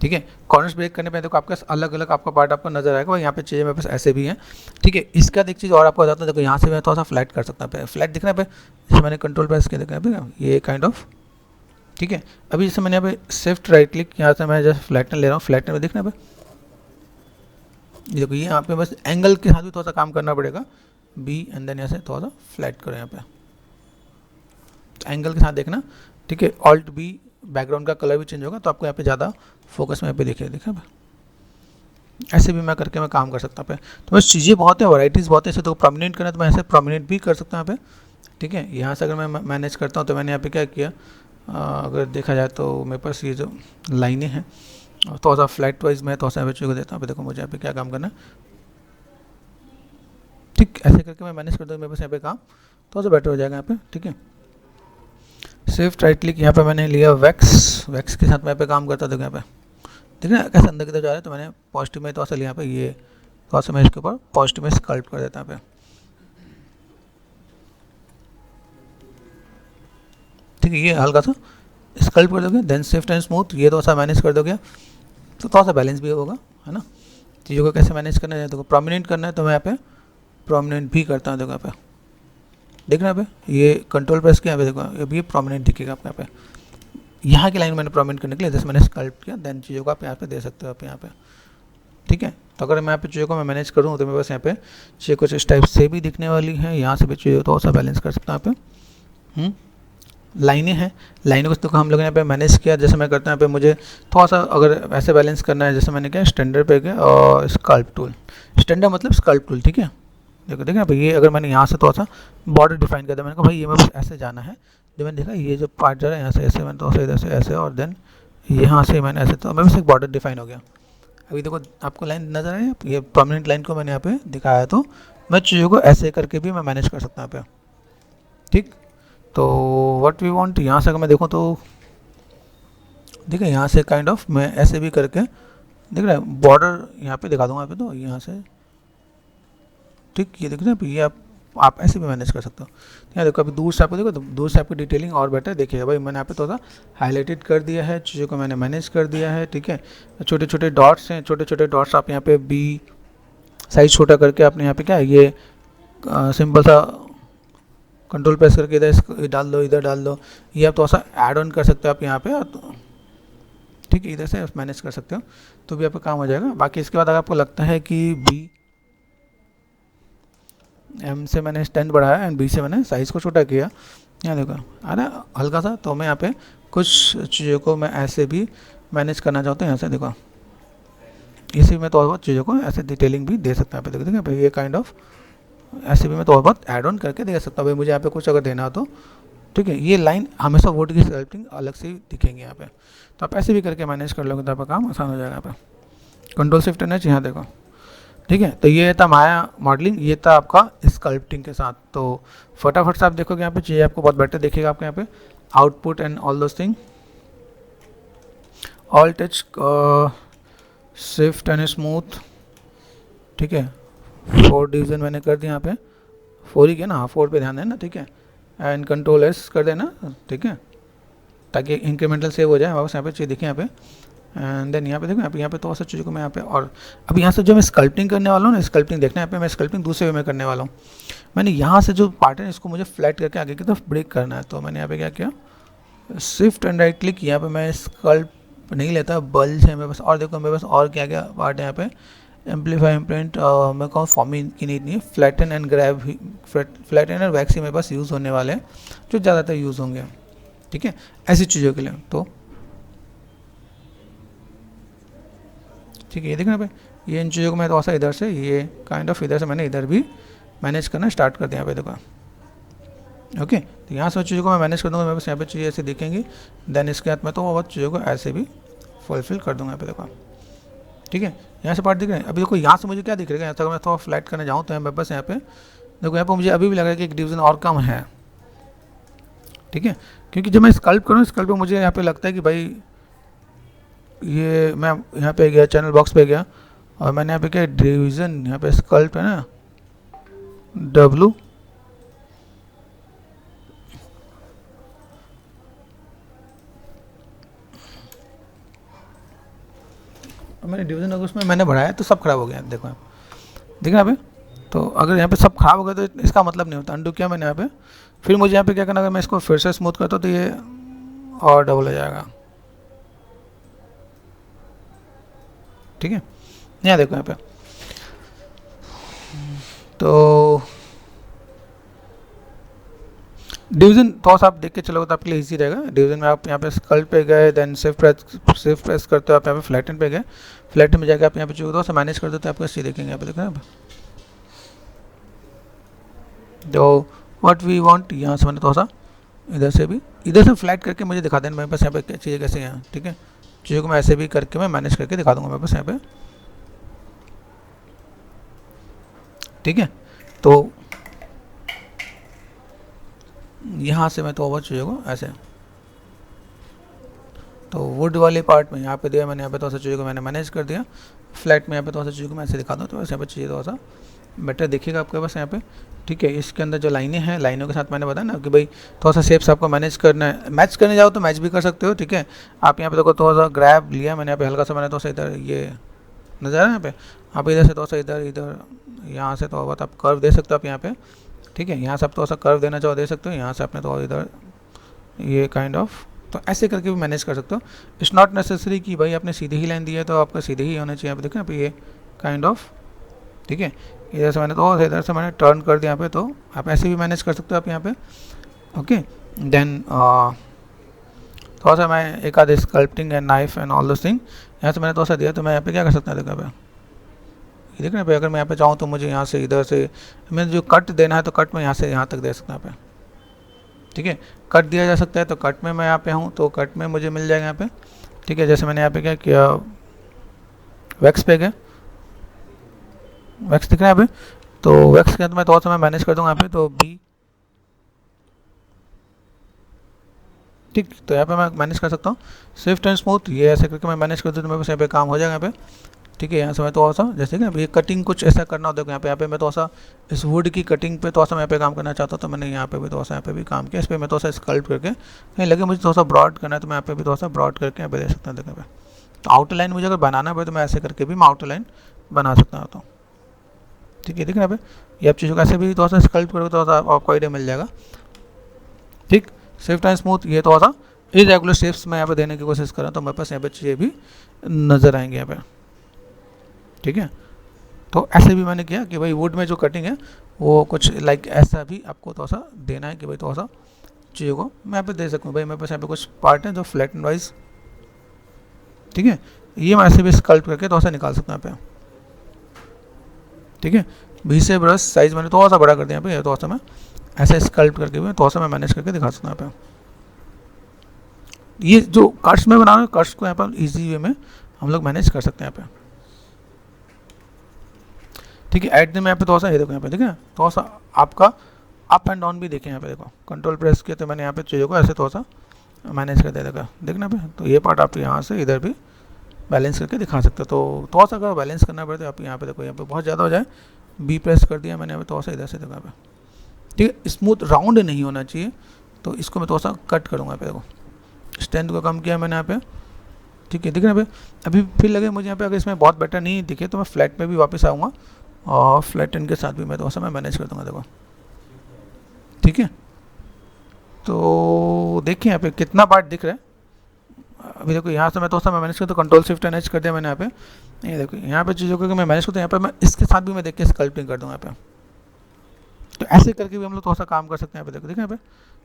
ठीक है। कॉर्नर्स ब्रेक करने पे देखो आपका अलग अलग आपका पार्ट आपको नजर आएगा, यहाँ पे चीज़ें मेरे पास ऐसे भी हैं, ठीक है। इसका एक चीज़ और आपको बताता हूँ, देखो यहाँ से मैं थोड़ा सा फ्लैट कर सकता हूँ, फ्लैट दिख रहा है पे, जैसे मैंने कंट्रोल प्रेस किया देखा ये काइंड ऑफ, ठीक है। अभी जैसे मैंने यहाँ पे शिफ्ट राइट क्लिक, यहाँ से मैं जैसे फ्लैटन ले रहा हूँ, फ्लैटन में दिखना पे, देखो ये यहाँ पे बस एंगल के साथ भी थोड़ा सा काम करना पड़ेगा, बी एंड देन यहाँ से थोड़ा सा फ्लैट करो यहाँ पे, एंगल के साथ देखना, ठीक है। ऑल्ट बी, बैकग्राउंड का कलर भी चेंज होगा तो आपको यहाँ पे ज़्यादा फोकस में यहाँ पे देखा ऐसे भी मैं करके मैं काम कर सकता हूँ। तो बस चीज़ें बहुत है, वैराइटीज़ बहुत है, ऐसे तो प्रोमिनेंट करना तो मैं ऐसे प्रोमिनेंट भी कर सकता हूँ यहाँ पे, ठीक है। यहाँ से अगर मैं मैनेज करता हूँ तो मैंने यहाँ पे क्या किया, अगर देखा जाए तो मेरे पास ये जो लाइनें हैं और थोड़ा सा फ्लैट वाइज मैं थोड़ा सा बच्चों को देता हूँ, देखो मुझे यहाँ पे क्या काम करना है, ठीक, ऐसे करके मैं मैनेज करता हूँ, मेरे पास यहाँ पे काम थोड़ा सा बेटर हो जाएगा यहाँ पे, ठीक है। शिफ्ट राइट क्लिक, यहाँ पे मैंने लिया वैक्स, वैक्स के साथ मैं यहाँ पे काम करता, देखो यहाँ पे ठीक है कैसे अंदर की तरफ जा रहा है, तो मैंने पॉजिटिव में थोड़ा सा लिया यहाँ पे, ये थोड़ा सा मैं इसके ऊपर पॉजिटिव में स्कल्प कर देता यहाँ पे, ठीक है। ये हल्का सा स्कल्प कर दोगे, देन शिफ्ट एंड स्मूथ, ये थोड़ा सा मैनेज कर दोगे तो थोड़ा सा बैलेंस भी होगा, है ना। चीज़ों को कैसे मैनेज करना है, देखो प्रोमिनेंट करना है तो मैं यहाँ पे प्रोमिनेंट भी करता हूँ, देखो यहाँ पे देखना यहाँ पे, ये कंट्रोल प्रेस किया यहाँ पे, देखो अभी ये प्रोमिनेंट दिखेगा आपको यहाँ पे, यहाँ की लाइन मैंने प्रोमिनेंट करने के लिए जैसे मैंने स्कल्प किया, देन चीज़ों को आप यहाँ पे दे सकते हो आप यहाँ पे, ठीक है। तो अगर मैं यहाँ पे चीज़ों को मैं मैनेज करूँ तो मेरे पास यहाँ पे चीज़ें कुछ इस टाइप से भी दिखने वाली है, यहाँ से भी चीज़ें थोड़ा सा बैलेंस कर सकता हूँ यहाँ पे, लाइनें हैं, लाइनों को तो हम लोग ने यहाँ पे मैनेज किया, जैसे मैं करता हूँ यहाँ पे मुझे थोड़ा सा अगर ऐसे बैलेंस करना है, जैसे मैंने क्या स्टैंडर्ड पे गया और स्कल्प टूल, स्टैंडर्ड मतलब स्कल्प टूल, ठीक है। देखो देखिए भाई ये अगर मैंने यहाँ से थोड़ा सा बॉर्डर डिफाइन कर दिया, मैंने कहा भाई ये मेरे पास ऐसे जाना है, जो मैंने देखा ये जो पार्ट जा रहा है यहाँ से ऐसे, मैंने थोड़ा सा इधर से ऐसे और देन यहाँ से मैंने ऐसे, तो मेरे पास एक बॉर्डर डिफाइन हो गया। अभी देखो आपको लाइन नजर आई, ये परमानेंट लाइन को मैंने यहाँ पे दिखाया, तो मैं चीज़ों को ऐसे करके भी मैं मैनेज कर सकता हूँ यहाँ पे, ठीक। तो व्हाट वी वांट, यहाँ से अगर मैं देखूँ तो देखिए यहाँ से काइंड ऑफ मैं ऐसे भी करके देख रहा है, बॉर्डर यहाँ पे दिखा दूंगा यहाँ पे, तो यहाँ से ठीक, ये देख रहे हैं ये आप ऐसे भी मैनेज कर सकते हो। यहाँ देखो अभी दूर से आपको देखो, तो दूर से आपकी डिटेलिंग और बेटर देखिएगा भाई, मैंने यहाँ पे थोड़ा हाईलाइटेड कर दिया है, चीज़ों को मैंने मैनेज कर दिया है, ठीक है। छोटे छोटे डॉट्स हैं, छोटे छोटे डॉट्स आप यहाँ पे बी साइज छोटा करके आपने यहाँ पे क्या ये सिंपल सा कंट्रोल प्रेस करके इधर डाल दो, इधर डाल दो, ये आप थोड़ा सा ऐड ऑन कर सकते हो आप यहाँ पे, तो ठीक है, इधर से मैनेज कर सकते हो तो भी आपका काम हो जाएगा। बाकी इसके बाद अगर आपको लगता है कि बी एम से मैंने स्टैंड बढ़ाया एंड बी से मैंने साइज़ को छोटा किया, यहाँ देखो आ रहा है हल्का सा, तो मैं यहाँ पे कुछ चीज़ों को मैं ऐसे भी मैनेज करना चाहता हूँ। यहाँ से देखो, इसी में थोड़ा बहुत चीज़ों को ऐसे डिटेलिंग भी दे सकता हूँ। यहाँ पे देखो भाई, ये काइंड ऑफ ऐसे भी मैं थोड़ा बहुत ऐड ऑन करके दे सकता हूँ भाई, मुझे यहाँ पे कुछ अगर देना हो तो। ठीक है, ये लाइन हमेशा वुड की स्कल्पटिंग अलग से ही दिखेंगे यहाँ पे, तो आप ऐसे भी करके मैनेज कर लोगे तो आपका काम आसान हो जाएगा। यहाँ पे कंट्रोल शिफ्ट एन एच, यहाँ देखो। ठीक है, तो ये था माया मॉडलिंग, ये था आपका स्कल्पटिंग के साथ। तो फटाफट से आप देखोगे यहाँ पे चीज़ें आपको बहुत बेटर दिखेगा आपके यहाँ पे output and all those thing. All touch shift and smooth. ठीक है, 4 डिवीज़न मैंने कर दिया यहाँ पे, 4 ही किया ना, 4 पे ध्यान देना। ठीक है, एंड कंट्रोल एस कर देना। ठीक है, ताकि इंक्रीमेंटल सेव हो जाए वापस यहाँ पे चीज़ दिखे यहाँ पे। एंड देन यहाँ पे देखो, यहाँ पे तो ऐसा चीज़ों को मैं यहाँ पे, और अब यहाँ से जो मैं स्कल्पटिंग करने वाला हूँ ना, स्कल्पटिंग देखना यहाँ पे, मैं स्कल्पटिंग दूसरे वे में करने वाला हूँ। मैंने यहाँ से जो पार्ट है इसको मुझे फ्लैट करके आगे की तरफ ब्रेक करना है, तो मैंने यहाँ पे क्या किया, शिफ्ट एंड राइट क्लिक, यहाँ पे मैं स्कल्प नहीं लेता, बल्ज है मेरे पास। और देखो मेरे पास और क्या क्या पार्ट है यहाँ पे, एम्पलीफाई इम्प्रिंट, मैं कहूँ फॉर्मिंग की नीड नहीं है, फ्लैटन एंड ग्रैब, फ्लैटन और वैक्स ही मेरे पास यूज़ होने वाले हैं, जो ज़्यादातर यूज़ होंगे। ठीक है, ऐसी चीज़ों के लिए। तो ठीक है, ये देखना भाई, ये इन चीज़ों को मैं थोड़ा सा इधर से, ये काइंड ऑफ इधर से मैंने इधर भी मैनेज करना स्टार्ट कर दिया यहाँ पे देखो। ओके, तो यहाँ से चीज़ों को मैं मैनेज कर दूँगा, मेरे पास यहाँ पे चीज़ें ऐसे दिखेंगी। देन इसके बाद में तो बहुत चीज़ों को ऐसे भी फुलफिल कर दूँगा यहाँ पे देखो। ठीक है, यहाँ से पार्ट दिख रहे हैं। अभी देखो यहाँ से मुझे क्या दिख रहा है, यहाँ से अगर मैं थोड़ा फ्लैट करने जाऊँ तो मैं बस यहाँ पे देखो, यहाँ पे मुझे अभी भी लग रहा है कि एक डिवीज़न और कम है। ठीक है, क्योंकि जब मैं स्कल्प करूँ, स्कल्प पे मुझे यहाँ पे लगता है कि भाई ये, मैं यहाँ पे गया चैनल बॉक्स पे गया और मैंने यहाँ पे क्या डिवीज़न, यहाँ पे स्कल्प है ना W, मैंने डिवीज़न अगर उसमें मैंने बढ़ाया तो सब खराब हो गया। देखो देखना यहाँ पे, तो अगर यहाँ पे सब खराब हो गया तो इसका मतलब नहीं होता। अंडू किया मैंने यहाँ पे, फिर मुझे यहाँ पे क्या करना, अगर मैं इसको फिर से स्मूथ करता हूँ तो ये और डबल हो जाएगा। ठीक है, यहाँ देखो यहाँ पे, तो डिवीज़न थोड़ा सा आप देख के चलोगे तो आपके लिए इजी रहेगा। डिवीज़न में आप यहाँ पे स्कल्प पे गए, देन शिफ्ट प्रेस करते हो आप यहाँ पे फ्लैटन पे गए, फ्लैटन में जाकर आप यहाँ पे चूँकि थोड़ा सा मैनेज कर देते हो, आपको इसी देखेंगे यहाँ पे देखो ना, तो व्हाट वी वांट, यहाँ से मैंने थोड़ा सा इधर से भी, इधर से फ्लैट करके मुझे दिखा देना मेरे पास यहाँ पे चीज़ें कैसे हैं। ठीक है, चीज़ों को मैं ऐसे भी करके मैं मैनेज करके दिखा दूँगा मेरे पास यहाँ पे। ठीक है, तो यहाँ से मैं तो ओवर चीज़ों को ऐसे, तो वुड वाले पार्ट में यहाँ पे दिया मैंने, यहाँ पे थोड़ा सा चीज़ों को मैंने मैनेज कर दिया। फ्लैट में यहाँ पे थोड़ा सा चीज़ों को मैं ऐसे दिखा दूँ तो वैसे यहाँ पे चीज़ें थोड़ा सा बेटर दिखेगा आपके पास यहाँ पे। ठीक है, इसके अंदर जो लाइनें हैं, लाइनों के साथ मैंने बताया ना कि भाई थोड़ा सा शेप्स आपको मैनेज करना है, मैच करने जाओ तो मैच भी कर सकते हो। ठीक है, आप यहाँ पे देखो थोड़ा सा ग्रैब लिया मैंने यहाँ पे, हल्का सा मैंने थोड़ा सा इधर, ये नज़र आ रहा है यहाँ पे, आप इधर से थोड़ा सा इधर इधर, यहाँ से थोड़ा बहुत आप कर्व दे सकते हो आप यहाँ पे। ठीक है, यहाँ से आप थोड़ा सा कर्व देना चाहो दे सकते हो, यहाँ से आपने थोड़ा इधर ये काइंड ऑफ, तो ऐसे करके भी मैनेज कर सकते हो। इट्स नॉट नेसेसरी कि भाई आपने सीधी ही लाइन दी है तो आपका सीधे ही होना चाहिए। यहाँ पे देखो यहाँ पे ये काइंड ऑफ। ठीक है, इधर से मैंने तो इधर से मैंने टर्न कर दिया यहाँ पे, तो आप ऐसे भी मैनेज कर सकते हो आप यहाँ पे। ओके, देन थोड़ा सा मैं एक आध sculpting and knife and all those thing यहाँ से मैंने थोड़ा सा दिया, तो मैं यहाँ पे क्या कर सकता हूँ, देखो यहाँ पे देखना पे, अगर मैं यहाँ पे चाहूँ तो मुझे यहाँ से इधर से मैं जो कट देना है तो कट में यहाँ से यहाँ तक दे सकता हूँ यहाँ पे। ठीक है, कट दिया जा सकता है, तो कट में मैं यहाँ पे हूँ तो कट में मुझे मिल जाएगा यहाँ पे। ठीक है, जैसे मैंने यहाँ पे क्या किया, वैक्स पे गया, वैक्स दिख रहा है यहाँ पे, तो वैक्स के अंदर मैं थोड़ा सा मैं मैनेज कर दूँगा यहाँ पे, तो बी। ठीक, तो यहाँ पे मैं मैनेज कर सकता हूँ स्विफ्ट एंड स्मूथ, ये ऐसे करके मैं मैनेज कर दूँ तो मेरे पास यहाँ पे काम हो जाएगा यहाँ पे। ठीक है, यहाँ से मैं थोड़ा सा जैसे कि ये कटिंग कुछ ऐसा करना होता है, यहाँ पे मैं थोड़ा सा इस वुड की कटिंग पे थोड़ा सा मैं यहाँ पे काम करना चाहता हूँ, तो मैंने यहाँ पे भी थोड़ा सा यहाँ पे भी काम किया। इस पर मैं थोड़ा सा स्कल्प करके कहीं लगे मुझे थोड़ा सा ब्रॉड करना है तो मैं यहाँ पे भी थोड़ा सा ब्रॉड करके यहाँ पे दे सकता हूँ। देखो तो आउटर लाइन मुझे अगर बनाना पड़े तो मैं ऐसे करके भी मैं आउटर लाइन बना सकता हूँ। तो ठीक है, देखना यहाँ पे ये आप चीज़ों को ऐसे भी थोड़ा सा स्कल्प करोगे थोड़ा सा आपको आइडिया मिल जाएगा। ठीक, स्विफ्ट एंड स्मूथ, ये थोड़ा सा इरेगुलर शेप्स मैं यहाँ पे देने की कोशिश कर रहा हूँ, तो मेरे पास यहाँ पे चीज़ें भी नज़र आएंगे यहाँ पे। ठीक है, तो ऐसे भी मैंने किया कि भाई वुड में जो कटिंग है वो कुछ लाइक ऐसा भी आपको थोड़ा सा देना है कि भाई थोड़ा सा चीज़ों को मैं यहाँ पे दे सकूँ। भाई मेरे पास यहाँ पे कुछ पार्ट है जो फ्लैट एंड वाइज, ठीक है, ये मैं ऐसे भी स्कल्प करके थोड़ा सा निकाल सकता हूँ यहाँ पे, ठीक है। बी से ब्रश साइज मैंने थोड़ा सा बड़ा कर दिया यहाँ पे, थोड़ा सा मैं ऐसे स्कल्प करके भी थोड़ा सा मैं मैनेज करके दिखा सकता हूँ यहाँ पे। ये जो कट्स में बना रहा हूँ, कट्स को यहाँ पर ईजी वे में हम लोग मैनेज कर सकते हैं यहाँ पे, ठीक है। एट में यहाँ पे थोड़ा सा ये देखो यहाँ पे, ठीक है, थोड़ा सा आपका अप एंड डाउन भी देखें यहाँ पे, देखो कंट्रोल प्रेस किया तो मैंने यहाँ पे चीज़ों को ऐसे थोड़ा सा मैनेज कर दिया, देखा देखना पे। तो ये पार्ट आप यहाँ से इधर भी बैलेंस करके दिखा सकते हो। तो थोड़ा सा अगर बैलेंस करना पड़े तो आप यहाँ पे देखो, यहाँ पे बहुत ज़्यादा हो जाए, बी प्रेस कर दिया मैंने यहाँ पे, थोड़ा सा इधर से देखो यहाँ पे, ठीक है। स्मूथ राउंड नहीं होना चाहिए, तो इसको मैं थोड़ा सा कट करूँगा यहाँ पे, देखो स्ट्रेंथ को कम किया मैंने यहाँ पे, ठीक है, दिख रहा है पे। अभी फिर लगे मुझे यहाँ पे अगर इसमें बहुत बेटर नहीं दिखे तो मैं फ्लैट में भी वापस आऊँगा और फ्लैटन के साथ भी मैं थोड़ा सा मैं मैनेज कर दूँगा, देखो ठीक है। तो देखिए यहाँ पे कितना पार्ट दिख रहा है। अभी देखो यहाँ से मैं थोड़ा सा मैं मैनेज करता हूँ, कंट्रोल शिफ्ट एन एच कर दिया मैंने यहाँ पे। ये देखो यहाँ पे चीज़ों को मैं मैनेज करता हूँ, यहाँ पे मैं इसके साथ भी मैं देख के स्कल्पिंग कर दूँगा यहाँ पे। तो ऐसे करके भी हम लोग थोड़ा सा काम कर सकते हैं यहाँ पे, देखो यहाँ पे।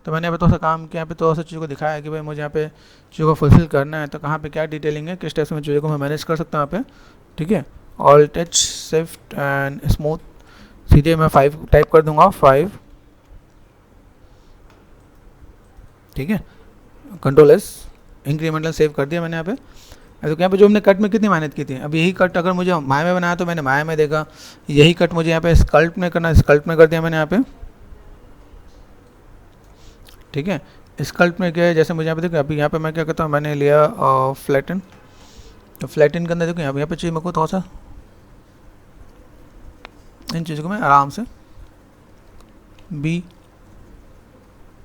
तो मैंने यहाँ पे थोड़ा सा काम किया, यहाँ पे थोड़ा सा चीज़ों को दिखाया कि भाई मुझे यहाँ पे चीज़ों को फुलफिल करना है, तो कहाँ पे क्या डिटेलिंग है, किस टाइप से मैं चीज़ों को मैं मैनेज कर सकता हूँ यहाँ पे, ठीक है। All touch shift and smooth, सीधे मैं 5 टाइप कर दूंगा, 5, ठीक है। कंट्रोल एस, इंक्रीमेंटल सेव कर दिया मैंने यहाँ पे। तो यहाँ पे जो हमने कट में कितनी मेहनत की थी, अब यही कट अगर मुझे माया में बनाया तो मैंने माया में देखा, यही कट मुझे यहाँ पे स्कल्प में करना, स्कल्प में कर दिया मैंने यहाँ पे, ठीक है। स्कल्प में क्या है, जैसे मुझे यहाँ पे देखो, अभी यहाँ पे मैं क्या करता हूँ, मैंने लिया फ्लैटन, तो फ्लैटन के अंदर देखो यहाँ पे चाहिए मेरे को थोड़ा सा, इन चीज़ों को मैं आराम से बी,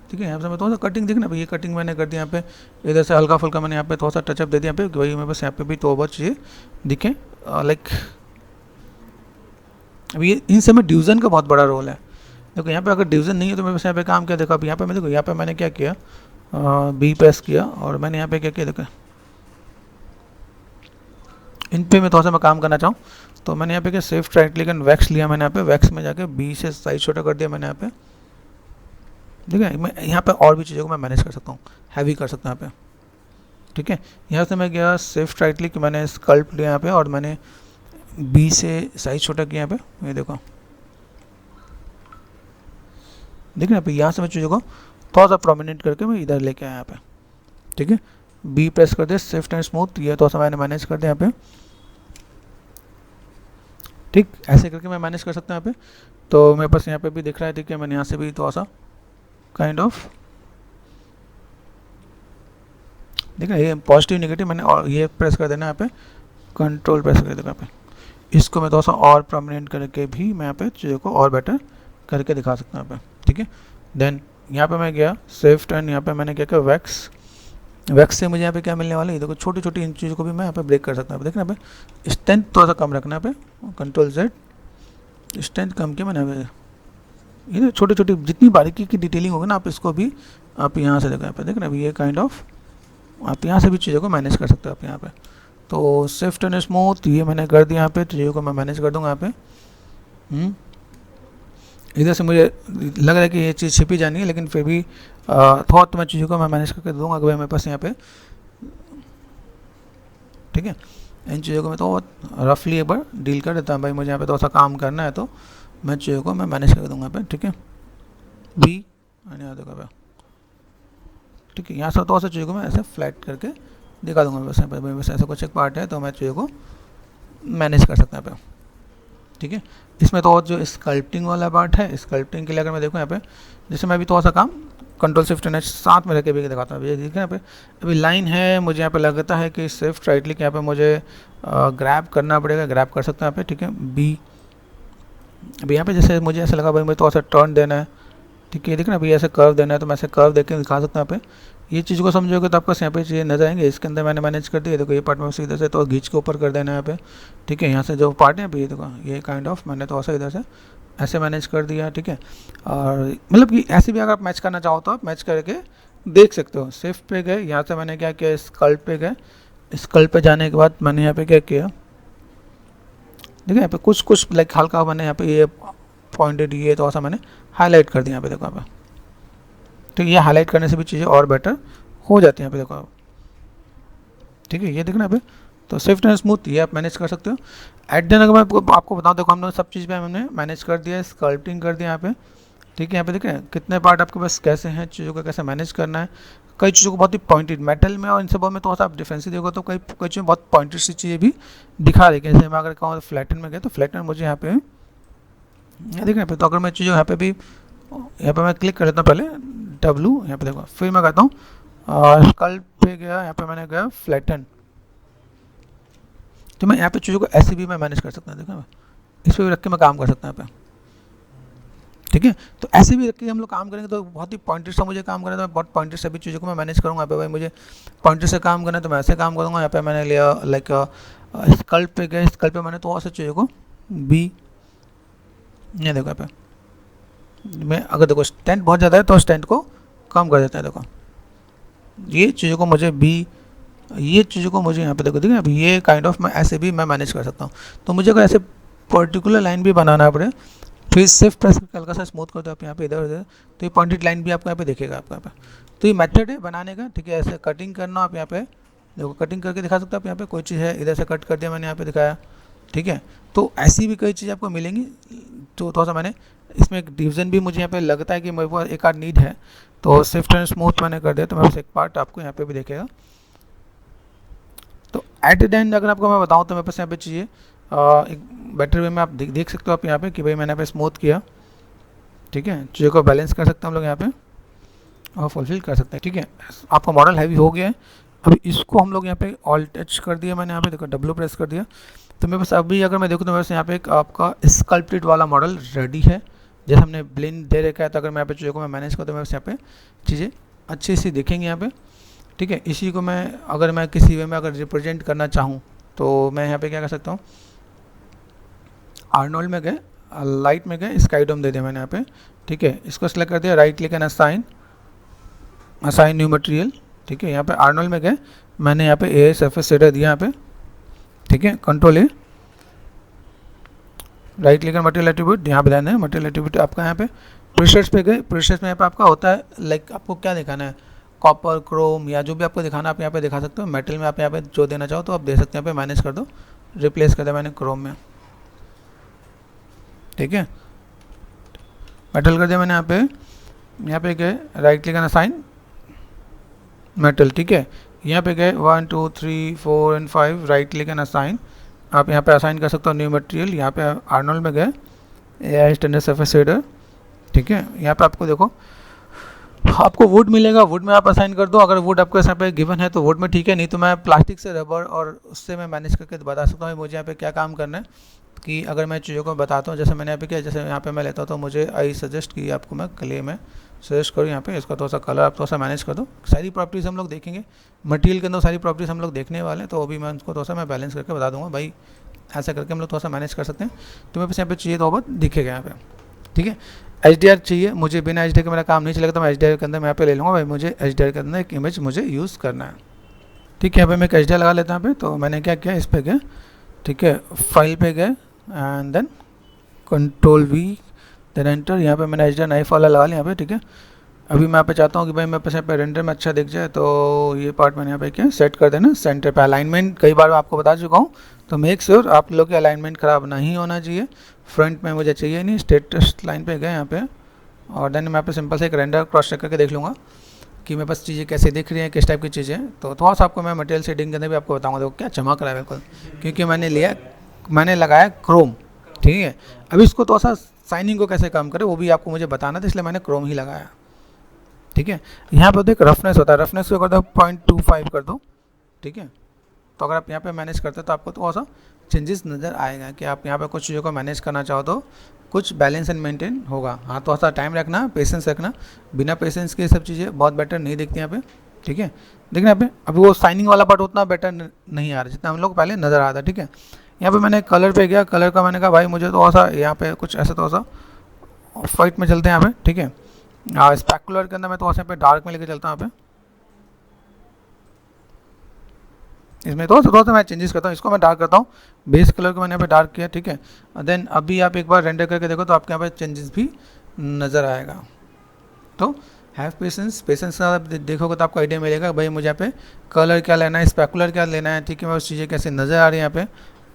ठीक है, यहाँ पे मैं थोड़ा सा कटिंग देखना भाई, ये कटिंग मैंने कर दिया यहाँ पे, इधर से हल्का फुल्का मैंने यहाँ पे थोड़ा सा टचअप दे दिया यहाँ पे, वही मेरे पास यहाँ पे भी तो बहुत चीज़ें दिखें लाइक। अभी इन सब में डिवीज़न का बहुत बड़ा रोल है। देखो यहाँ पे अगर डिवीज़न नहीं है तो मेरे पास यहाँ पे काम किया, देखो अब यहाँ पे मैं देखो यहाँ पे मैंने क्या किया, बी प्रेस किया और मैंने यहाँ पे क्या किया, देखो इन पे मैं थोड़ा सा मैं काम करना चाहूँ तो मैंने यहाँ पे क्या shift right click and wax लिया मैंने यहाँ पे, वैक्स में जाके बी से साइज छोटा कर दिया मैंने यहाँ पे, ठीक है। मैं यहाँ पे और भी चीज़ों को मैं मैनेज कर सकता हूँ, हैवी कर सकता हूँ यहाँ पे, ठीक है। यहाँ से मैं गया शिफ्ट राइट क्लिक, मैंने स्कल्प लिया यहाँ पे और मैंने बी से साइज छोटा किया यहाँ पे, ये देखो देखिए यहाँ पे, यहाँ से मैं चीज़ों को थोड़ा सा प्रोमिनेंट करके मैं इधर लेके आया यहाँ पे, ठीक है। बी प्रेस कर दिया, शिफ्ट एंड स्मूथ, ये थोड़ा सा मैंने मैनेज कर दिया यहाँ पे, ठीक, ऐसे करके मैं मैनेज कर सकता हूँ यहाँ पे। तो मेरे पास यहाँ पे भी दिख रहा है, ठीक है, मैंने यहाँ से भी थोड़ा सा काइंड ऑफ देख रहा है, ये पॉजिटिव नेगेटिव मैंने और ये प्रेस कर देना यहाँ पे, कंट्रोल प्रेस कर देना यहाँ पे, इसको मैं थोड़ा सा और प्रोमिनेंट करके भी मैं यहाँ पे चीज़ों को और बेटर करके दिखा सकता हूँ यहाँ पे, ठीक है। देन यहाँ पे मैं गया शिफ्ट एंड यहाँ पे मैंने क्या किया वैक्स, वैक्स से मुझे यहाँ पे क्या मिलने वाला है, देखो छोटी छोटी इन चीज़ों को भी मैं यहाँ पे ब्रेक कर सकता हूँ, देखना यहाँ पे स्ट्रेंथ थोड़ा सा कम रखना यहाँ पे, कंट्रोल जेड, स्ट्रेंथ कम किया मैंने यहाँ पे, ये छोटी छोटी जितनी बारीकी की डिटेलिंग होगी ना आप इसको भी आप यहाँ से देखो यहाँ पे, देखना अभी ये काइंड ऑफ आप यहाँ से भी चीज़ों को मैनेज कर सकते हो आप यहाँ पे। तो शिफ्ट एंड स्मूथ ये मैंने कर दिया यहाँ पे, चीज़ों को मैं मैनेज कर दूँगा यहाँ पे। इधर से मुझे लग रहा है कि ये चीज़ छिपी जानी है, लेकिन फिर भी थोड़ा तो मैं चीज़ों को मैं मैनेज करके दूँगा कि भाई मेरे पास यहाँ पे, ठीक है। इन चीज़ों को मैं तो रफली एक बार डील कर देता हूँ, भाई मुझे यहाँ पे थोड़ा सा काम करना है तो मैं चीज़ों को मैं मैनेज कर दूँगा यहाँ पे, ठीक है। बी यहाँ देखो, ठीक है, यहाँ से थोड़ा सा चीज़ों को मैं ऐसे फ्लैट करके दिखा दूँगा, बस ऐसा कुछ एक पार्ट है तो मैं चीज़ों को मैनेज कर सकता हूँ यहाँ पे, ठीक है। इसमें तो और जो स्कल्पटिंग वाला पार्ट है, स्कल्पटिंग के लिए अगर मैं देखूँ यहाँ पे, जैसे मैं अभी थोड़ा सा काम कंट्रोल शिफ्ट एन एच साथ में रख के भी दिखाता हूँ, ये देखिए यहाँ पे अभी लाइन है, मुझे यहाँ पे लगता है कि शिफ्ट राइट क्लिक यहाँ पे मुझे ग्रैब करना पड़ेगा, ग्रैब कर सकता हूँ यहाँ पे, ठीक है। बी अभी यहाँ पे जैसे मुझे ऐसा लगा भाई मुझे थोड़ा सा टर्न देना है, ठीक है, देखना अभी ऐसे कर्व देना है तो मैं ऐसे कर्व देख के दिखा सकता हूँ यहाँ पे। ये चीज़ को समझोगे तो आपको यहाँ पे चीज़ें नजर आएंगे, इसके अंदर मैंने मैनेज कर दिया, देखो ये पार्ट में सीधे से तो घींच के ऊपर कर देना है यहाँ पे, ठीक है। यहाँ से जो पार्ट है अभी देखो ये काइंड ऑफ मैंने थोड़ा सा इधर से ऐसे मैनेज कर दिया, ठीक है। और मतलब कि ऐसे भी अगर आप मैच करना चाहो तो आप मैच करके देख सकते हो। शिफ्ट पे गए, यहाँ से मैंने क्या किया स्कल्प पे गए, स्कल्प पे जाने के बाद मैंने यहाँ पे क्या किया, ठीक है, यहाँ पे कुछ कुछ लाइक हल्का मैंने यहाँ पे ये पॉइंटेड ये थोड़ा सा मैंने हाईलाइट कर दिया यहाँ पे, देखो यहाँ पे तो ये हाईलाइट करने से भी चीज़ें और बेटर हो जाती हैं। यहाँ पे देखो आप, ठीक है, ये देखना यहाँ पे। तो स्विफ्ट एंड स्मूथ ये आप मैनेज कर सकते हो। एट देन अगर मैं आपको बताऊँ, देखो हम लोग सब चीज़ पे हमने मैनेज कर दिया है, स्कल्पटिंग कर दिया यहाँ पे, ठीक है। यहाँ पे देखें कितने पार्ट आपके पास कैसे हैं, चीज़ों को कैसे मैनेज करना है। कई चीज़ों को बहुत ही पॉइंटेड मेटल में और इन सब में थोड़ा सा आप डिफरेंस देखो तो कई चीज़ें बहुत पॉइंटेड सी चीज़ें भी दिखा देगी। जैसे मैं अगर कहूँ फ्लैटन में गया तो फ्लैटन मुझे यहाँ पे देखना यहाँ पे, तो अगर मैं चीज़ों यहाँ पे भी यहाँ पे मैं क्लिक कर लेता हूँ पहले W, यहाँ पे देखो, फिर मैं कहता हूँ स्कल्प पे गया, यहाँ पे मैंने गया फ्लैटन, तो मैं यहाँ पे चीज़ों को ऐसे भी मैं मैनेज कर सकता हूँ। देखो इस पर भी रख के मैं काम कर सकता हूँ यहाँ पे, ठीक है। तो ऐसे भी रख के हम लोग काम करेंगे तो बहुत ही पॉइंटेड से मुझे काम करना है, तो मैं बहुत पॉइंटेड सभी चीज़ों को मैं मैनेज करूँगा। यहाँ पे भाई मुझे पॉइंटेड से काम करना है तो मैं ऐसे काम करूँगा। यहाँ पे मैंने लिया लाइक स्कल्प पे गया, स्कल्प पे मैंने तो और से चीज़ों को B, ये देखो यहाँ पे मैं अगर देखो स्टैंड बहुत ज़्यादा है तो स्टैंड को कम कर देता है। देखो ये चीज़ों को मुझे B, ये चीज़ों को मुझे यहाँ पे देखो, देखिए अभी ये काइंड ऑफ मैं ऐसे भी मैं मैनेज कर सकता हूँ। तो मुझे अगर ऐसे पर्टिकुलर लाइन भी बनाना पड़े, फिर सिर्फ प्रेस करके हल्का सा स्मूथ कर दो आप यहाँ पे इधर उधर, तो ये पॉइंटेड लाइन भी आपको यहाँ पे दिखेगा आपको यहाँ पे। तो ये मेथड है बनाने का, ठीक है। ऐसे कटिंग करना आप यहाँ पे देखो, कटिंग करके दिखा सकते हो आप। यहाँ पे कोई चीज़ है इधर से कट कर दिया मैंने, यहाँ पे दिखाया, ठीक है। तो ऐसी भी कई चीज़ आपको मिलेंगी। तो थोड़ा सा मैंने इसमें एक डिवीज़न भी मुझे यहाँ पे लगता है कि मेरे को एक आध नीड है, तो स्विफ्ट एंड स्मूथ मैंने कर दिया, तो मैं बस एक पार्ट आपको यहाँ पे भी देखेगा। तो एट द एंड अगर आपको मैं बताऊँ तो मेरे पास यहाँ पे चाहिए एक बेटर वे में आप देख सकते हो आप यहाँ पे कि भाई मैंने यहाँ पे स्मूथ किया, ठीक है। चीज़ों को बैलेंस कर सकते हैं हम लोग यहाँ पे और फुलफिल कर सकते हैं, ठीक है। आपका मॉडल हैवी हो गया है, अभी इसको हम लोग यहाँ पे ऑल टच कर दिया मैंने, यहाँ पे देखो W प्रेस कर दिया। तो मेरे पास अभी अगर मैं देखूँ तो मेरे पास यहाँ पे एक आपका स्कल्प्टेड वाला मॉडल रेडी है। जैसे हमने ब्लेंड दे रखा है, तो अगर मैं यहाँ पे चीज़ों को मैं मैनेज करता हूँ, मेरे पास यहाँ पे चीज़ें अच्छी सी दिखेंगी यहाँ पे, ठीक है। इसी को मैं अगर मैं किसी वे में अगर रिप्रेजेंट करना चाहूँ तो मैं यहाँ पे क्या कर सकता हूँ, आर्नोल्ड में गए, लाइट में गए, स्काई डोम दे दिया मैंने यहाँ पे, ठीक है। इसको सेलेक्ट कर दिया, right click and assign new material, ठीक है। यहाँ पे आर्नोल्ड में गए, मैंने यहाँ पे ए सरफेस शेडर दिया यहाँ पे, ठीक है। Control A, right click and material attribute, यहाँ पे ध्यान है मटेरियल एट्रीब्यूट आपका यहाँ पे प्रीसेट्स पे गए। प्रीसेट्स में यहाँ पे आपका होता है लाइक आपको क्या दिखाना है, कॉपर, क्रोम या जो भी आपको दिखाना आप यहाँ पे दिखा सकते हो। मेटल में आप यहाँ पे जो देना चाहो तो आप दे सकते हैं, यहाँ पे मैनेज कर दो, रिप्लेस कर दिया मैंने क्रोम में, ठीक है। मेटल कर दिया मैंने यहाँ पे गए, right click and assign metal, ठीक है। यहाँ पे गए 1 2 3 4 and 5, right click and assign, आप यहाँ पे असाइन कर सकते हो न्यू मटेरियल। यहाँ पे आर्नोल्ड में गए, AI स्टैंडर्ड सरफेस शेडर, ठीक है। यहाँ पे आपको देखो आपको वुड मिलेगा, वुड में आप असाइन कर दो। अगर वुड आपको यहाँ पे गिवन है तो वुड में ठीक है, नहीं तो मैं प्लास्टिक से रबर और उससे मैं मैनेज करके बता सकता हूँ मुझे यहाँ पे क्या काम करना है। कि अगर मैं चीज़ों को बताता हूँ, जैसे मैंने यहाँ पे किया, जैसे यहाँ पे मैं लेता हूँ तो मुझे आई सजेस्ट कि आपको मैं क्ले में सजेस्ट करूँ यहाँ पे, इसका थोड़ा सा कलर आप थोड़ा सा मैनेज कर दो। सारी प्रॉपर्टीज़ हम लोग देखेंगे, मटेरियल के अंदर सारी प्रॉपर्टीज़ हम लोग देखने वाले हैं, तो अभी मैं उनको थोड़ा सा मैं बैलेंस करके बता दूँगा भाई, ऐसा करके हम लोग थोड़ा सा मैनेज कर सकते हैं। तो मेरे पास यहाँ पे चाहिए तो बहुत दिखेगा यहाँ पे, ठीक है। HDR चाहिए मुझे, बिना HDR के मेरा काम नहीं चलेगा, तो मैं HDR के अंदर मैं यहाँ पे ले लूँगा भाई, मुझे HDR के अंदर एक इमेज मुझे यूज़ करना है, ठीक है। यहाँ पे मैं एक HDR लगा लेता हूँ यहाँ पे। तो मैंने क्या किया, इस पर गए, ठीक है, फाइल पे गए and then control V then enter. यहाँ पे मैंने HDR नाइफ वाला लगा लिया यहाँ पे, ठीक है। अभी मैं यहाँ पे चाहता हूँ कि भाई मेरे पास यहाँ पे रेंडर में अच्छा दिख जाए, तो ये पार्ट मैंने यहाँ पे क्या सेट कर देना सेंटर पे। अलाइनमेंट कई बार आपको बता चुका हूँ, तो मेक श्योर आप लोग के अलाइनमेंट ख़राब नहीं होना चाहिए। फ्रंट में मुझे चाहिए नहीं, स्ट्रेटेस्ट लाइन पे गए यहाँ पे, और देन मैं यहाँ पे सिंपल से एक रेंडर क्रॉस चेक करके देख लूँगा कि मेरे पास चीज़ें कैसे दिख रही हैं, किस टाइप की चीज़ें हैं। तो थोड़ा सा आपको मैं मटेरियल शेडिंग के अंदर भी आपको बताऊँगा, देखो क्या चमक रहा है बिल्कुल, क्योंकि मैंने लगाया क्रोम, ठीक है। अभी इसको थोड़ा सा शाइनिंग को कैसे कम करे वो भी आपको मुझे बताना था, इसलिए मैंने क्रोम ही लगाया, ठीक है। यहाँ पर तो एक रफनेस होता है, रफनेस को कर दो 0.25 कर दो, ठीक है। तो अगर आप यहाँ पे मैनेज करते हो तो आपको थोड़ा सा चेंजेस नज़र आएगा कि आप यहाँ पे कुछ चीज़ों को मैनेज करना चाहो तो कुछ बैलेंस एंड मेंटेन होगा। हाँ, थोड़ा सा टाइम रखना, पेशेंस रखना, बिना पेशेंस के सब चीज़ें बहुत बेटर नहीं दिखती यहाँ पे, ठीक है। देखना यहाँ पे अभी वो शाइनिंग वाला पार्ट उतना बेटर नहीं आ रहा जितना हम लोग पहले नज़र आ रहा था, ठीक है। यहाँ पे मैंने कलर पे गया, कलर का मैंने कहा भाई मुझे थोड़ा सा यहाँ पे कुछ ऐसा थोड़ा सा ऑफ वाइट में चलते हैं यहाँ पे, ठीक है। स्पेकुलर के अंदर मैं थोड़ा सा पे डार्क में लेके चलता हूँ यहाँ पे, इसमें थोड़ा सा मैं चेंजेस करता हूँ, इसको मैं डार्क करता हूँ, बेस कलर को मैंने यहाँ पे डार्क किया, ठीक है। देन अभी आप एक बार रेंडर करके देखो तो आपके यहाँ पे चेंजेस भी नज़र आएगा। तो हैव पेशेंस, पेशेंस का आप देखोगे तो आपको आइडिया मिलेगा भाई मुझे यहाँ पे कलर क्या लेना है, स्पेकुलर क्या लेना है, ठीक है, उस चीज़ें कैसे नज़र आ रही है यहाँ पे,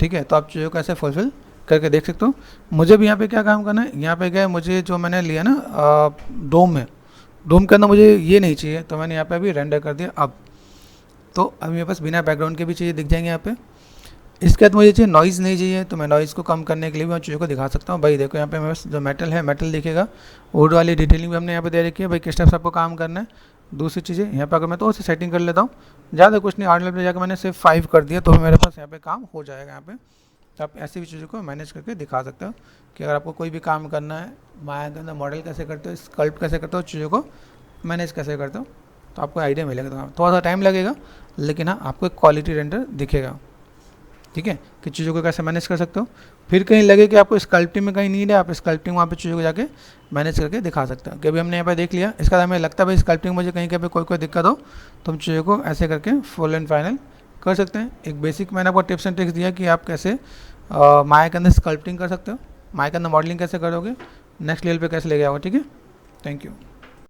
ठीक है। तो आप चीज़ों को कैसे फुलफिल करके देख सकते हो। मुझे भी यहाँ पे क्या काम करना है, यहाँ पे क्या है, मुझे जो मैंने लिया ना डोम है, डोम के अंदर मुझे ये नहीं चाहिए, तो मैंने यहाँ पे अभी रेंडर कर दिया। अब तो अभी मेरे पास बिना बैकग्राउंड के भी चीज़ें दिख जाएंगे यहाँ पे। इसके बाद मुझे चाहिए नॉइज़ नहीं चाहिए, तो मैं नॉइज़ को कम करने के लिए भी मैं चीज़ों को दिखा सकता हूँ। भाई देखो यहाँ पे मेरे पास जो मेटल है, मेटल दिखेगा, वुड वाली डिटेलिंग भी हमने यहाँ पे दे रखी है भाई, किस टाइप से आपको काम करना है। दूसरी चीज़ें यहाँ पे अगर मैं तो उसे सेटिंग कर लेता हूँ, ज़्यादा कुछ नहीं, 8 लेवल पे जाकर मैंने सिर्फ 5 कर दिया, तो मेरे पास यहाँ पे काम हो जाएगा। यहाँ पे तो आप ऐसी भी चीज़ों को मैनेज करके दिखा सकते हो कि अगर आपको कोई भी काम करना है, माया के अंदर मॉडल कैसे करते हो, स्कल्प्ट कैसे करते हो, चीज़ों को मैनेज कैसे करते हो, तो आपको आइडिया मिलेगा। तो थोड़ा सा टाइम लगेगा, लेकिन हाँ आपको एक क्वालिटी रेंडर दिखेगा, ठीक है, कि चीज़ों को कैसे मैनेज कर सकते हो। फिर कहीं लगे कि आपको स्कल्प्टिंग में कहीं नीड है, आप स्कल्प्टिंग वहाँ पे चीज़ों को जाके मैनेज करके दिखा सकते हो। कि अभी हमने यहाँ पे देख लिया, इसका हमें लगता है भाई स्कल्प्टिंग मुझे कहीं पे कोई दिक्कत हो, तो हम चीज़ों को ऐसे करके फुल एंड फाइनल कर सकते हैं। एक बेसिक मैंने आपको टिप्स एंड ट्रिक्स दिया कि आप कैसे माया के अंदर स्कल्प्टिंग कर सकते हो, माया के अंदर मॉडलिंग कैसे करोगे, नेक्स्ट लेवल पे कैसे ले जाओगे, ठीक है। Thank you.